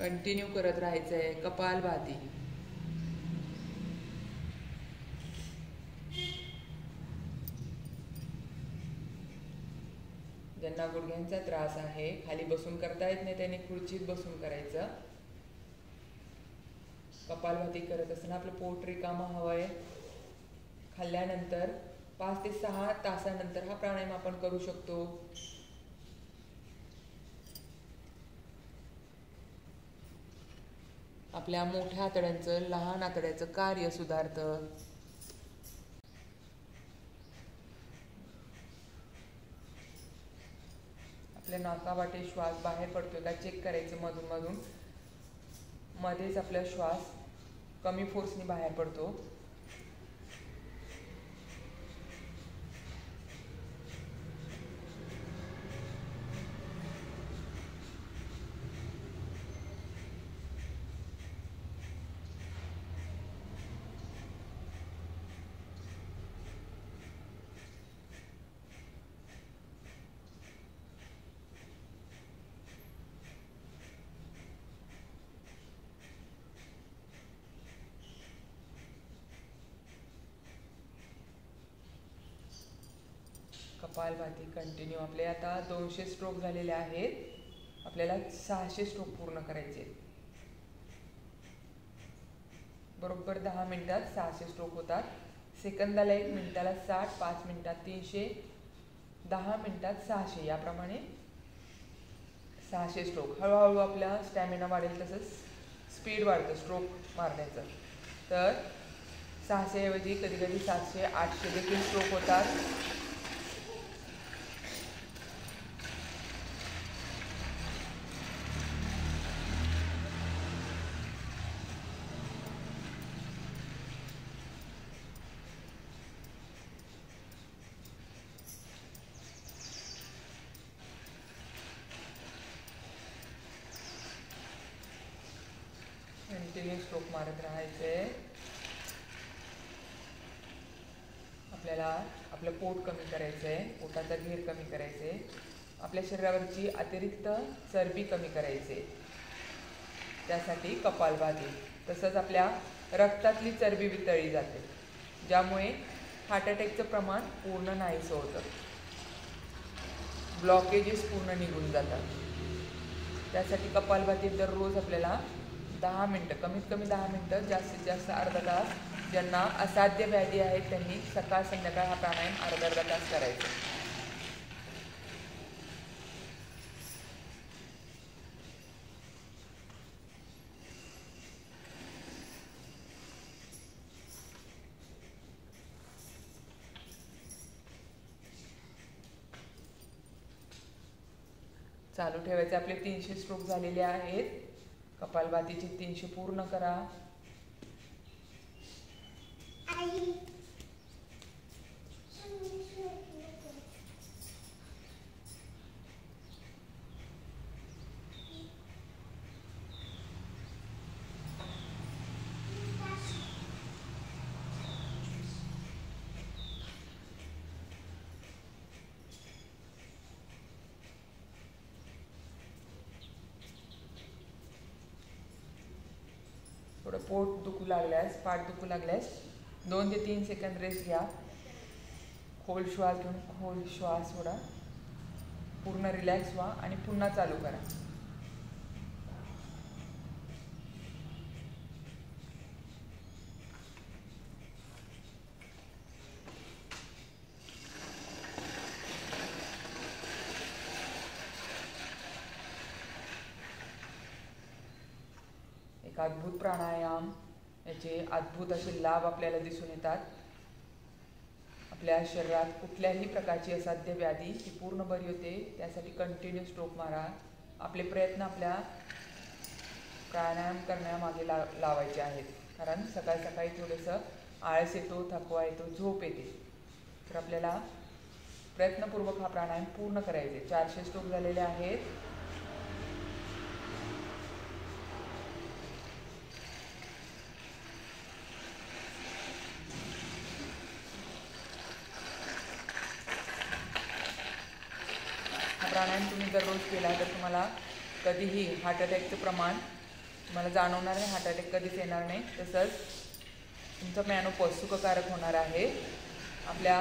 कंटिन्यू करत राहायचं आहे कपालभाती. ज्यांना गुडघ्यांचा त्रास आहे, खाली बसून करता येत नाही, त्यांनी खुर्चीत बसून करायचं. कपालभाती करत असताना आपलं पोट रिकामं हवंय. खाल्ल्यानंतर 5 ते 6 तासानंतर हा प्राणायाम आपण करू शकतो. आपल्या मोठ्या आतड्यांचं लहान आतड्याचं कार्य सुधारतं. आपल्या नाकावाटे श्वास बाहेर पडतोय का चेक करायचं मधून मधून. मध्येच आपला श्वास कमी फोर्सनी बाहेर पडतो. कपालभाती कंटिन्यू. आपले आता 200 स्ट्रोक झालेले आहेत. आपल्याला 600 स्ट्रोक पूर्ण करायचे. बरोबर 10 मिनिटात 600 स्ट्रोक होतात. सेकंदाला 1, मिनिटाला 60, 5 मिनिटात 300, 10 मिनिटात 600, याप्रमाणे 600 स्ट्रोक. हळूहळू आपला स्टॅमिना वाढेल तसंच स्पीड वाढतं स्ट्रोक मारण्याचं. तर 600 ऐवजी कधी कधी 700, 800 देखील स्ट्रोक होतात. कंटिन्यू स्ट्रोक मारत राहायचे. आपल्याला आपलं पोट कमी करायचं आहे, पोटाचा घेर कमी करायचे, आपल्या शरीरावरची अतिरिक्त चरबी कमी करायचे. त्यासाठी कपालभाती. तसंच आपल्या रक्तातली चरबी वितळली जाते, ज्यामुळे हार्ट अटॅकचं प्रमाण पूर्ण नाहीसं होतं. ब्लॉकेजेस पूर्ण निघून जातात. त्यासाठी कपालभाती दररोज आपल्याला 10 मिनटं, कमीत कमी 10 मिनटं, जास्तीत जास्त अर्धा तास. ज्यांना असाध्य व्याधी आहेत त्यांनी सकाळ संध्याकाळ हा प्राणायाम अर्धा तास करायचा. चालू ठेवायचे. आपले 300 स्ट्रोक झालेले आहेत. कपालभातीचे 300 पूर्ण करा. थोडं पोट दुखू लागल्यास, पाठ दुखू लागल्यास 2 ते 3 सेकंद रेस्ट घ्या. खोल श्वास घेऊन खोल श्वास सोडा. पूर्ण रिलॅक्स व्हा आणि पुन्हा चालू करा. एक अद्भुत प्राणायाम. याचे अद्भुत असे लाभ आपल्याला दिसून येतात. आपल्या शरीरात कुठल्याही प्रकारची असाध्य व्याधी ही पूर्ण बरी होते. त्यासाठी कंटिन्यू स्ट्रोक मारा. आपले प्रयत्न आपल्या प्राणायाम करण्यामागे लावायचे आहेत. कारण सकाळी सकाळी थोडंसं आळस येतो, थकवा येतो, झोप येते. तर आपल्याला प्रयत्नपूर्वक हा प्राणायाम पूर्ण करायचे. 400 स्ट्रोक झालेले आहेत. प्राणायाम तुम्ही दररोज केला तर तुम्हाला कधीही हार्ट अटॅकचं प्रमाण तुम्हाला जाणवणार नाही, हार्ट अटॅक कधीच येणार नाही. तसंच तुमचा मेनोपॉज सुखकारक होणार आहे. आपल्या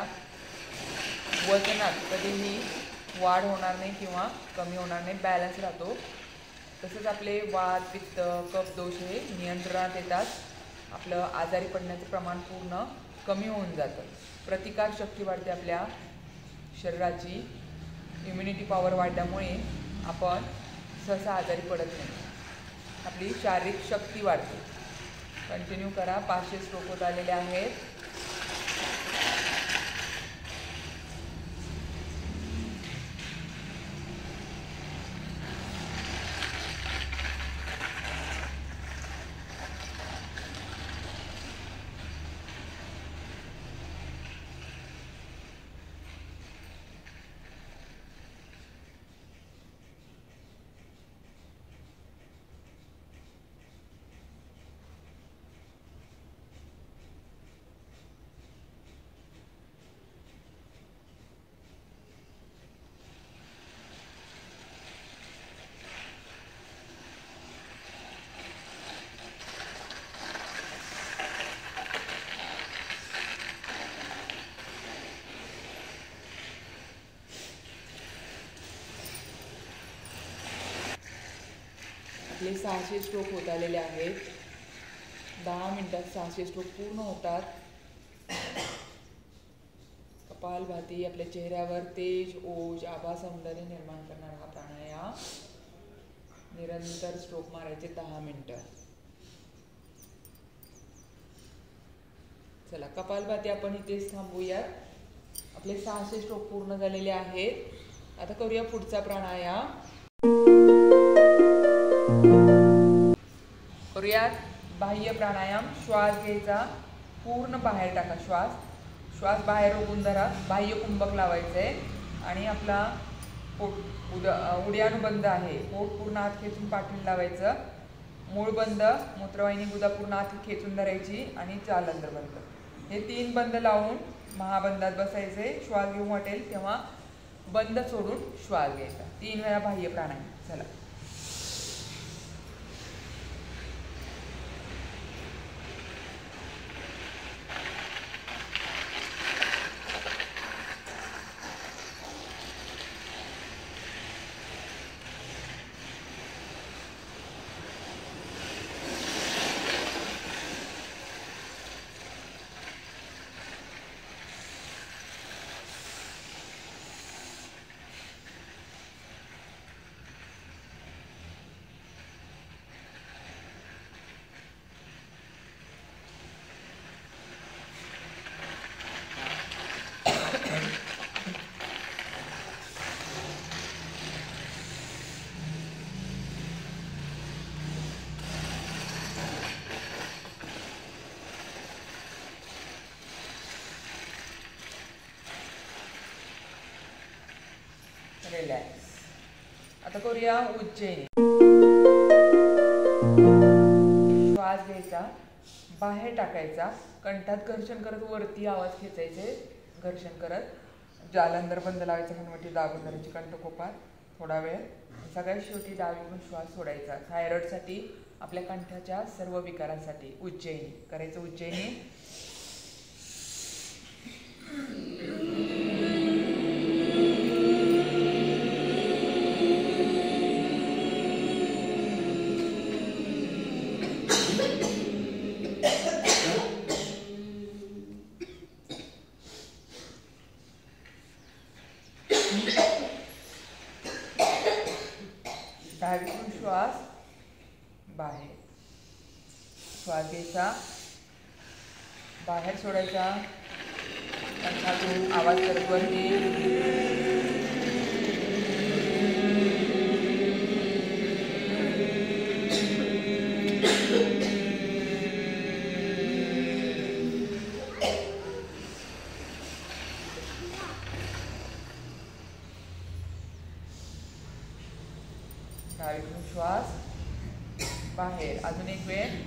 वजनात कधीही वाढ होणार नाही किंवा कमी होणार नाही, बॅलन्स राहतो. तसंच आपले वात, पित्त, कफ दोष हे नियंत्रणात येतात. आपलं आजारी पडण्याचं प्रमाण पूर्ण कमी होऊन जातं. प्रतिकारशक्ती वाढते, आपल्या शरीराची इम्युनिटी पॉवर वाढल्यामुळे आपण सहसा आजारी पडत नाही. आपली शारीरिक शक्ती वाढते. कंटिन्यू करा. 500 स्ट्रोक होत आलेले आहेत. आपले 600 स्ट्रोक होत आलेले आहेत. 10 मिनिटात 600 स्ट्रोक पूर्ण होतात. कपालभाती आपल्या चेहऱ्यावर तेज, ओज, आभा सौंदर्य निर्माण करणारा हा प्राणायाम. निरंतर स्ट्रोक मारायचे 10 मिनिटं. चला, कपालभाती आपण इथेच थांबूयात. आपले 600 स्ट्रोक पूर्ण झालेले आहेत. आता करूया पुढचा प्राणायाम. करूयात बाह्य प्राणायाम. श्वास घ्यायचा, पूर्ण बाहेर टाका. श्वास बाहेर रोखून धरा. बाह्य कुंभक लावायचं आहे आणि आपला पोट उड्यानुबंध आहे. पोट पूर्ण आत खेचून पाठीला लावायचं. मूळ बंद, मूत्रवाहिनी गुदा पूर्ण आत खेचून धरायची आणि जालंधर बंद. हे 3 बंद लावून महाबंदात बसायचे. श्वास घेऊन वाटेल तेव्हा बंद सोडून श्वास घ्यायचा. 3 वेळा बाह्य प्राणायाम. चला, रिलॅक्स. आता करूया उज्जैनी. श्वास घ्यायचा, बाहेर टाकायचा, कंठात घर्षण करत वरती आवाज खेचायचे. घर्षण करत जालंधर बंद लावायचा. हनुवटी दाबून धरायची कंठकोपात थोडा वेळ. सगळ्यात शेवटी डावीकडून श्वास सोडायचा. थायरॉइडसाठी, आपल्या कंठाच्या सर्व विकारांसाठी उज्जैनी करायचं. उज्जैनी. डावीकडून श्वास बाहेर. श्वास घ्यायचा, बाहेर सोडायचा. कंठातून आवाज करत वरती. डावीकडून श्वास बाहेर. अजून एक वेळ.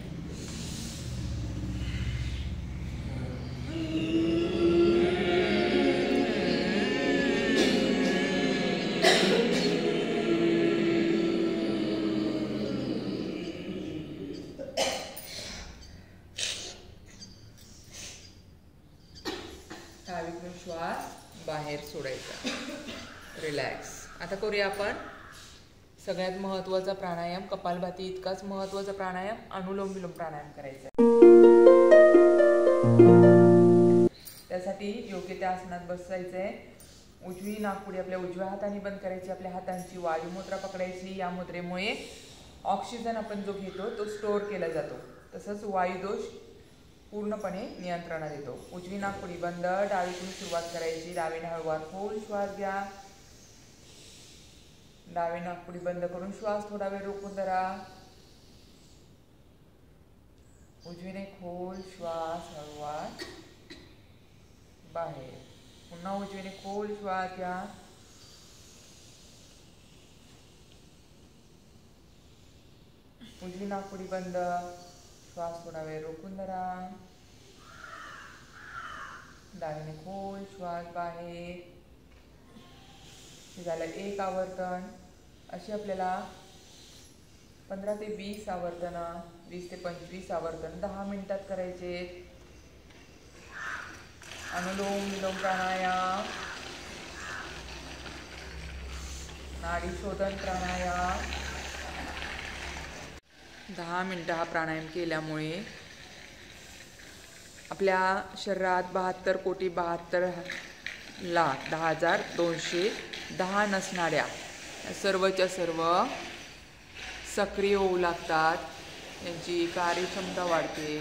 बाहेर सोडायचा. रिलॅक्स. आता करूया आपण सगळ्यात महत्त्वाचा प्राणायाम, कपालभाती इतकाच महत्त्वाचा प्राणायाम, अनुलोम विलोम प्राणायाम करायचा. त्यासाठी योग्य त्या आसनात बसायचंय. उजवी नाकपुडी आपल्या उजव्या हाताने बंद करायची. आपल्या हातांची वायू मुद्रा पकडायची. या मुद्रेमुळे ऑक्सिजन आपण जो घेतो तो स्टोअर केला जातो. तसंच वायुदोष पूर्णपणे नियंत्रणात येतो. उजवी नाकपुडी बंद. डावीकडून सुरुवात करायची. डावीने हळूवार खोल श्वास घ्या. डावी नाकपुडी बंद करून श्वास थोडा वेळ रोखून धरा. उजवीने खोल श्वास हळूवार बाहेर. पुन्हा उजवीने खोल श्वास घ्या. उजवी नाकपुडी बंद. श्वास थोडा वेळ रोखून धरा. डावीने खोल श्वास बाहेर. झालं एक आवर्तन. अशी आपल्याला 15 ते 20 आवर्तन, 20 ते 25 आवर्तन 10 मिनिटात करायचे. अनुलोम विलोम प्राणायाम, नाडी शोधन प्राणायाम. 10 मिनिटं हा प्राणायाम केल्यामुळे आपल्या शरीरात 72 कोटी 72 लाख 10,210 नसणाऱ्या सर्वच्या सर्व सक्रिय होऊ लागतात. त्यांची कार्यक्षमता वाढते.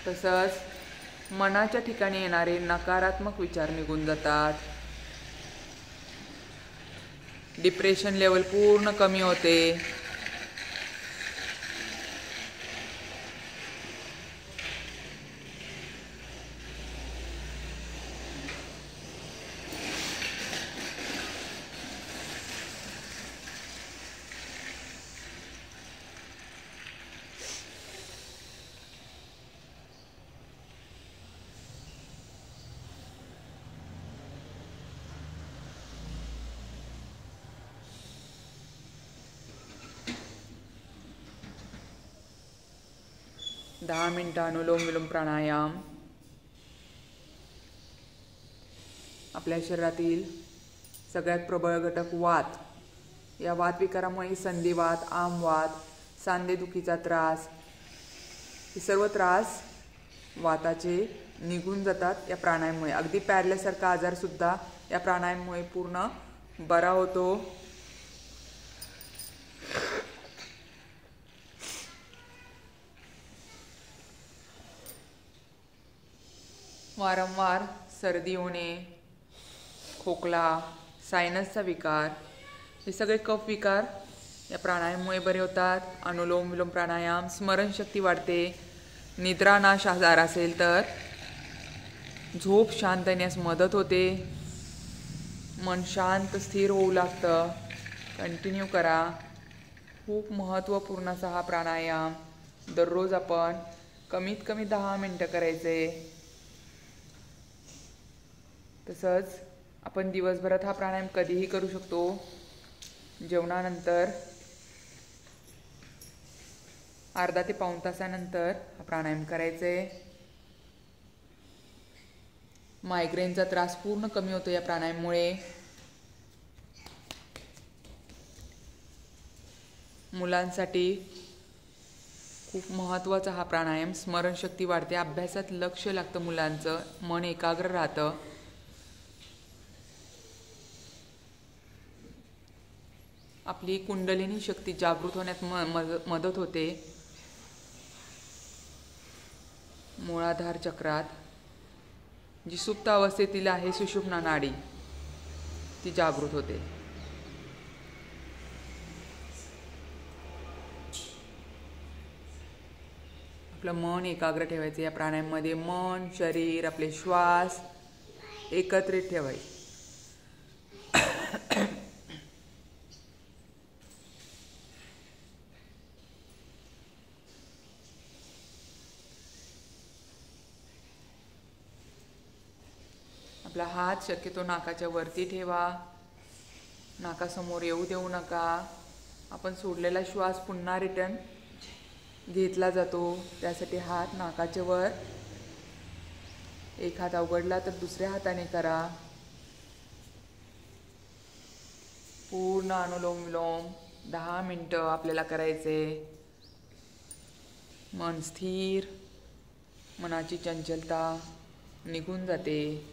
तसंच मनाच्या ठिकाणी येणारे नकारात्मक विचार निघून जातात. डिप्रेशन लेवल पूर्ण कमी होते. दहा मिनिटं अनुलोम विलोम प्राणायाम आपल्या शरीरातील सगळ्यात प्रबळ घटक वात, या वात विकारामुळे संधिवात, आमवात, सांधेदुखीचा त्रास, हे सर्व त्रास वाताचे निघून जातात या प्राणायामामुळे. अगदी पॅरल्यासारखा आजारसुद्धा या प्राणायामामुळे पूर्ण बरा होतो. वारंवार सर्दी होणे, खोकला, सायनसचा विकार, हे सगळे कफ विकार या प्राणायामामुळे बरे होतात. अनुलोम विलोम प्राणायाम स्मरणशक्ती वाढते. निद्रानाश आजार असेल तर झोप शांत येण्यास मदत होते. मन शांत स्थिर होऊ लागतं. कंटिन्यू करा. खूप महत्त्वपूर्ण असा हा प्राणायाम. दररोज आपण कमीत कमी 10 मिनिटं करायचे. तसंच आपण दिवसभरात हा प्राणायाम कधीही करू शकतो. जेवणानंतर अर्धा ते पाऊण तासानंतर हा प्राणायाम करायचे. मायग्रेनचा त्रास पूर्ण कमी होतो या प्राणायामामुळे. मुलांसाठी खूप महत्त्वाचा हा प्राणायाम. स्मरणशक्ती वाढते. अभ्यासात लक्ष लागतं मुलांचं. मन एकाग्र राहतं. आपली कुंडलिनी शक्ती जागृत होण्यात मदत होते. मूळाधार चक्रात जी सुप्त अवस्थेतील आहे सुषुम्ना नाडी, ती जागृत होते. आपलं मन एकाग्र ठेवायचं. या प्राणायामामध्ये मन, शरीर, आपले श्वास एकत्रित ठेवायचे. आपला हात शक्यतो नाकाच्या वरती ठेवा. नाकासमोर येऊ देऊ नका. आपण सोडलेला श्वास पुन्हा रिटर्न घेतला जातो. त्यासाठी हात नाकाच्या वर एक हात अवघडला तर दुसऱ्या हाताने करा. पूर्ण अनुलोम विलोम 10 मिनिटं आपल्याला करायचे. मन स्थिर, मनाची चंचलता निघून जाते.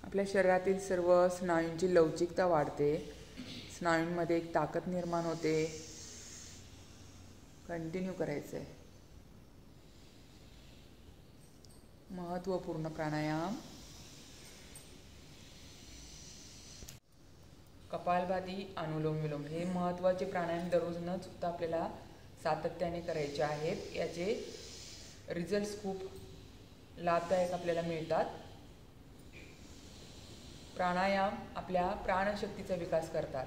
आपल्या शरीरातील सर्व स्नायूंची लवचिकता वाढते. स्नायूंमध्ये एक ताकद निर्माण होते. कंटिन्यू करायचं आहे. महत्त्वपूर्ण प्राणायाम. कपालभाती, अनुलोम विलोम हे महत्त्वाचे प्राणायाम दररोज न चुकता आपल्याला सातत्याने करायचे आहेत. याचे रिझल्ट्स खूप लाभदायक आपल्याला मिळतात. प्राणायाम आपल्या प्राणशक्तीचा विकास करतात.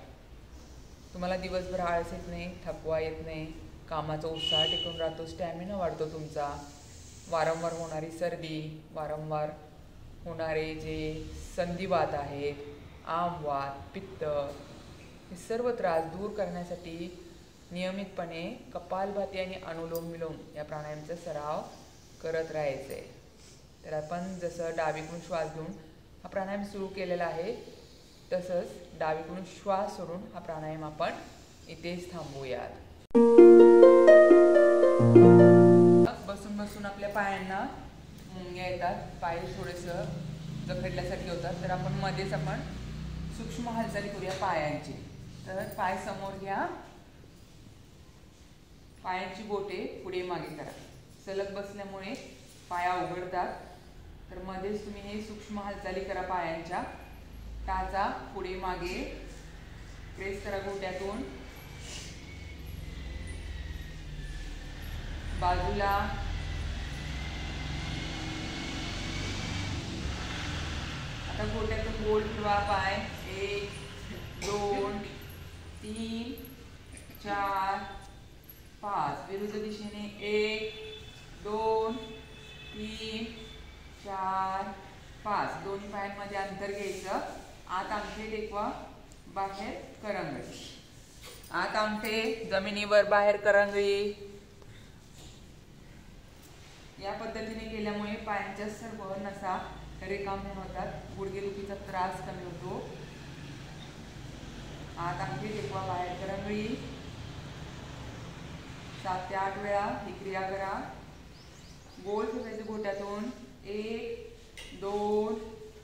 तुम्हाला दिवसभर आळस येत नाही, थकवा येत नाही, कामाचा उत्साह टिकून राहतो, स्टॅमिना वाढतो तुमचा. वारंवार होणारी सर्दी, वारंवार होणारे जे संधिवात आहेत, आमवात, पित्त, हे सर्व त्रास दूर करण्यासाठी नियमितपणे कपालभाती आणि अनुलोम विलोम या प्राणायामचा सराव करत राहायचे. तर आपण जसं डावीकडून श्वास घेऊन हा प्राणायाम सुरू केलेला आहे, तसंच डावीकडून श्वास सोडून हा प्राणायाम आपण इथेच थांबवूयात. बसून बसून आपल्या पायांना मुंग्या येतात, पाय थोडेसं जखडल्यासारखे होतात. तर आपण मध्येच सूक्ष्म हालचाली करूया पायांची. तर पाय समोर घ्या, पायांची बोटे पुढे मागे करा. सलग बसल्यामुळे पाय अवघडतात. तर मध्येच तुम्ही हे सूक्ष्म हालचाली करा पायांच्या. टाचा पुढे मागे प्रेस करा घोट्यातून. बाजूला. आता घोट्यातून गोल फिरवा पाय. 1 2 3 4 5. विरुद्ध दिशेने 1 2 3 4 5. दोन्ही पायांमध्ये अंतर घ्यायचं. आत अंगठे टेकवा, बाहेर करंगळी. आत अंगठे जमिनीवर, बाहेर करंगळी. या पद्धतीने केल्यामुळे पायांच्या सर्व नसा रिकाम्या होतात, गुडघेदुखीचा त्रास कमी होतो. आत अंगठे टेकवा, बाहेर करंगळी. 7 ते 8 वेळा ही क्रिया करा. गोल फिरवायचे घोट्यातून. 1 2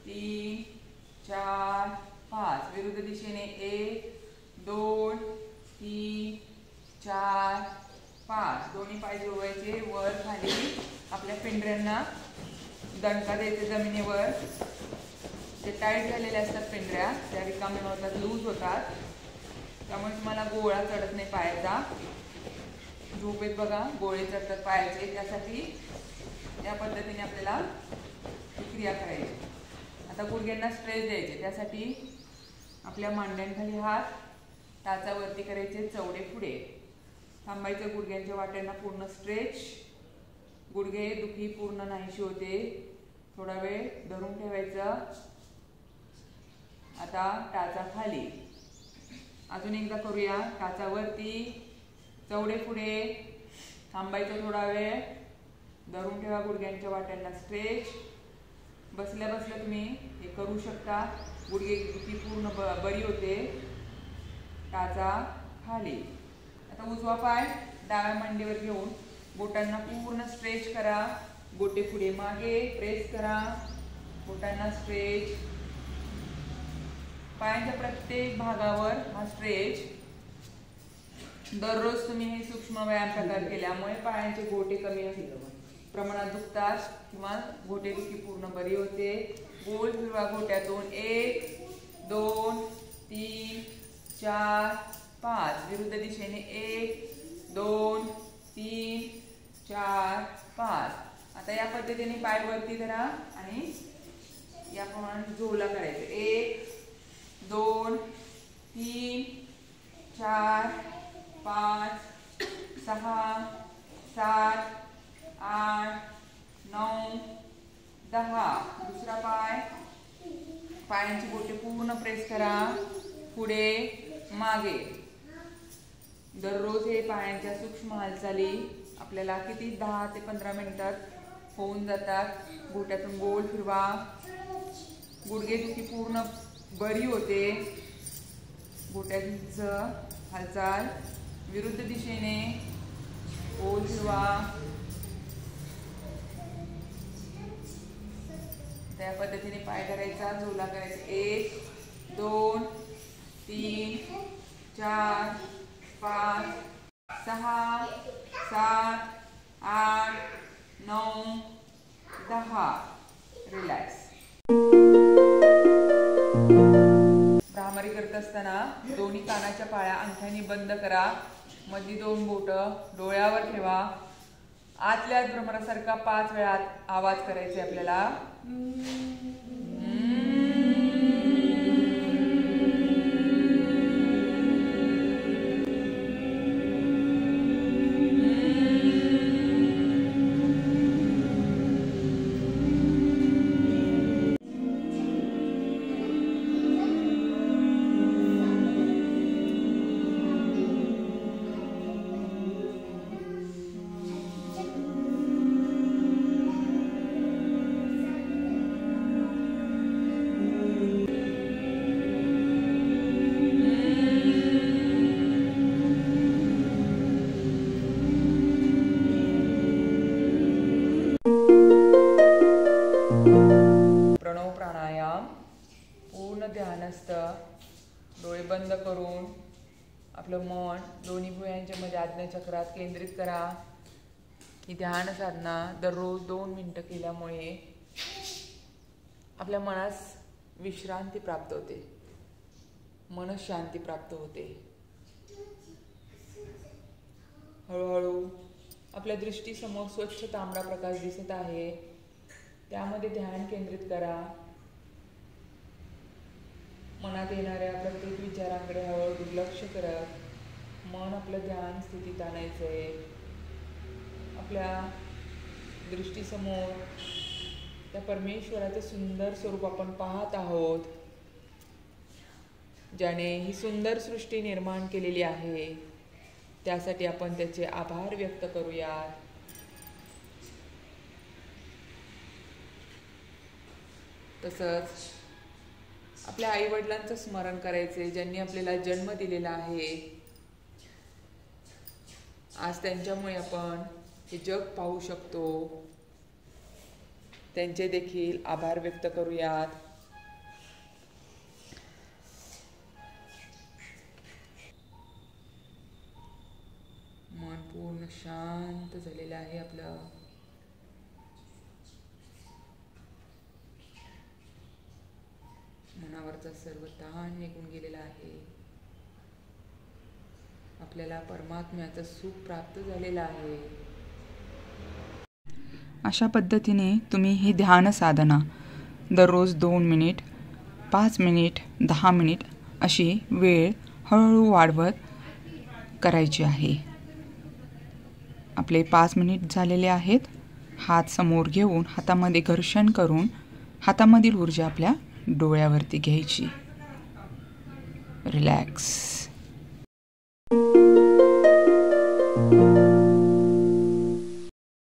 3 4 5. विरुद्ध दिशेने 1 2 3 4 5. दोन्ही पाय जोडायचे, वर खाली. आपल्या पिंढऱ्यांना दणका द्यायचे जमिनीवर. जे टाईट झालेले असतात पिंढऱ्या, त्या रिकाम्या होतात, लूज होतात. त्यामुळे तुम्हाला गोळा चढत नाही पायाचा. झोपेत बघा गोळे चढतात पायाचे. त्यासाठी या पद्धतीने आपल्याला ही क्रिया करायची. आता गुडघ्यांना स्ट्रेच द्यायचे. त्यासाठी आपल्या मांड्यांखाली हात, टाचावरती करायचे, चवडे पुढे. थांबायचं गुडघ्यांच्या वाट्यांना पूर्ण स्ट्रेच. गुडघे दुखी पूर्ण नाहीशी होते. थोडा वेळ धरून ठेवायचं. आता टाचा खाली. अजून एकदा करूया. टाचावरती, चवडे पुढे. थांबायचं थोडा वेळ, धरून ठेवा गुडघ्यांच्या वाट्यांना स्ट्रेच. बसल्या बसल्या तुम्ही हे करू शकता. गुडघे दुखी पूर्ण बरी होते. टाचा खाली. आता उजवा पाय डाव्या मांडीवर घेऊन बोटांना पूर्ण स्ट्रेच करा. बोटे पुढे मागे प्रेस करा. बोटांना स्ट्रेच. पायांच्या प्रत्येक भागावर हा स्ट्रेच. दररोज तुम्ही हे सूक्ष्म व्यायाम प्रकार केल्यामुळे पायांचे गोटे कमी प्रमाणात दुखतात किंवा घोटेदुखी पूर्ण बरी होते. गोल फिरवा घोट्यातून. 1 2 3 4 5. विरुद्ध दिशेने 1 2 3 4 5. आता या पद्धतीने पाय वरती धरा आणि याप्रमाणे झोला करायचं. 1 2 3 4 5 6 7 8 9 10. दुसरा पाय, पायांची बोटे पूर्ण प्रेस करा, पुढे मागे. दररोज हे पायांच्या सूक्ष्म हालचाली आपल्याला किती 10 ते 15 मिनिटात होऊन जातात. बोटातून गोल फिरवा, गुडघेदुखी पूर्ण बरी होते. बोटांचं हालचाल विरुद्ध दिशेने गोल फिरवा. त्या पद्धतीने पाय करायचा, झोला करायचा. 1 2 3 4 5 6 7 8 9 10. रिलॅक्स. भ्रामरी करत असताना दोन्ही कानाच्या पाळ्या अंगठ्याने बंद करा. मधली 2 बोटं डोळ्यावर ठेवा. आतल्या आत भ्रमरासारखा 5 वेळा आवाज करायचे आपल्याला. प्रणव प्राणायाम पूर्ण ध्यानस्थ, डोळे बंद करून आपलं मन दोन्ही भुयांच्या मध्ये आज्ञाचक्रात केंद्रित करा. ही ध्यान साधना दररोज 2 मिनिटं केल्यामुळे आपल्या मनास विश्रांती प्राप्त होते, मनशांती प्राप्त होते. हळूहळू आपल्या दृष्टीसमोर स्वच्छ तांबडा प्रकाश दिसत आहे, त्यामध्ये ध्यान केंद्रित करा. मनात येणाऱ्या प्रत्येक विचारांकडे हळूहळू दुर्लक्ष करत मन आपलं ध्यान स्थितीत आणायचंय. आपल्या दृष्टीसमोर त्या परमेश्वराचं सुंदर स्वरूप आपण पाहत आहोत, ज्याने ही सुंदर सृष्टी निर्माण केलेली आहे. त्यासाठी आपण त्याचे आभार व्यक्त करूयात. तसंच आपल्या आई वडिलांचं स्मरण करायचे, ज्यांनी आपल्याला जन्म दिलेला आहे. आज त्यांच्यामुळे आपण हे जग पाहू शकतो. त्यांचे देखील आभार व्यक्त करूयात. मन पूर्ण शांत झालेलं आहे आपलं. मनावरचा सर्व ताण निघून गेलेला आहे. आपल्याला परमात्म्याचं सुख प्राप्त झालेलं आहे. अशा पद्धतीने तुम्ही ही ध्यान साधना दररोज 2 मिनिट, 5 मिनिट, 10 मिनिट अशी वेळ हळूहळू वाढवत करायची आहे. आपले 5 मिनिट झालेले आहेत. हात समोर घेऊन हातामध्ये घर्षण करून हातामधील ऊर्जा आपल्या डोळ्यावरती घ्यायची. रिलॅक्स.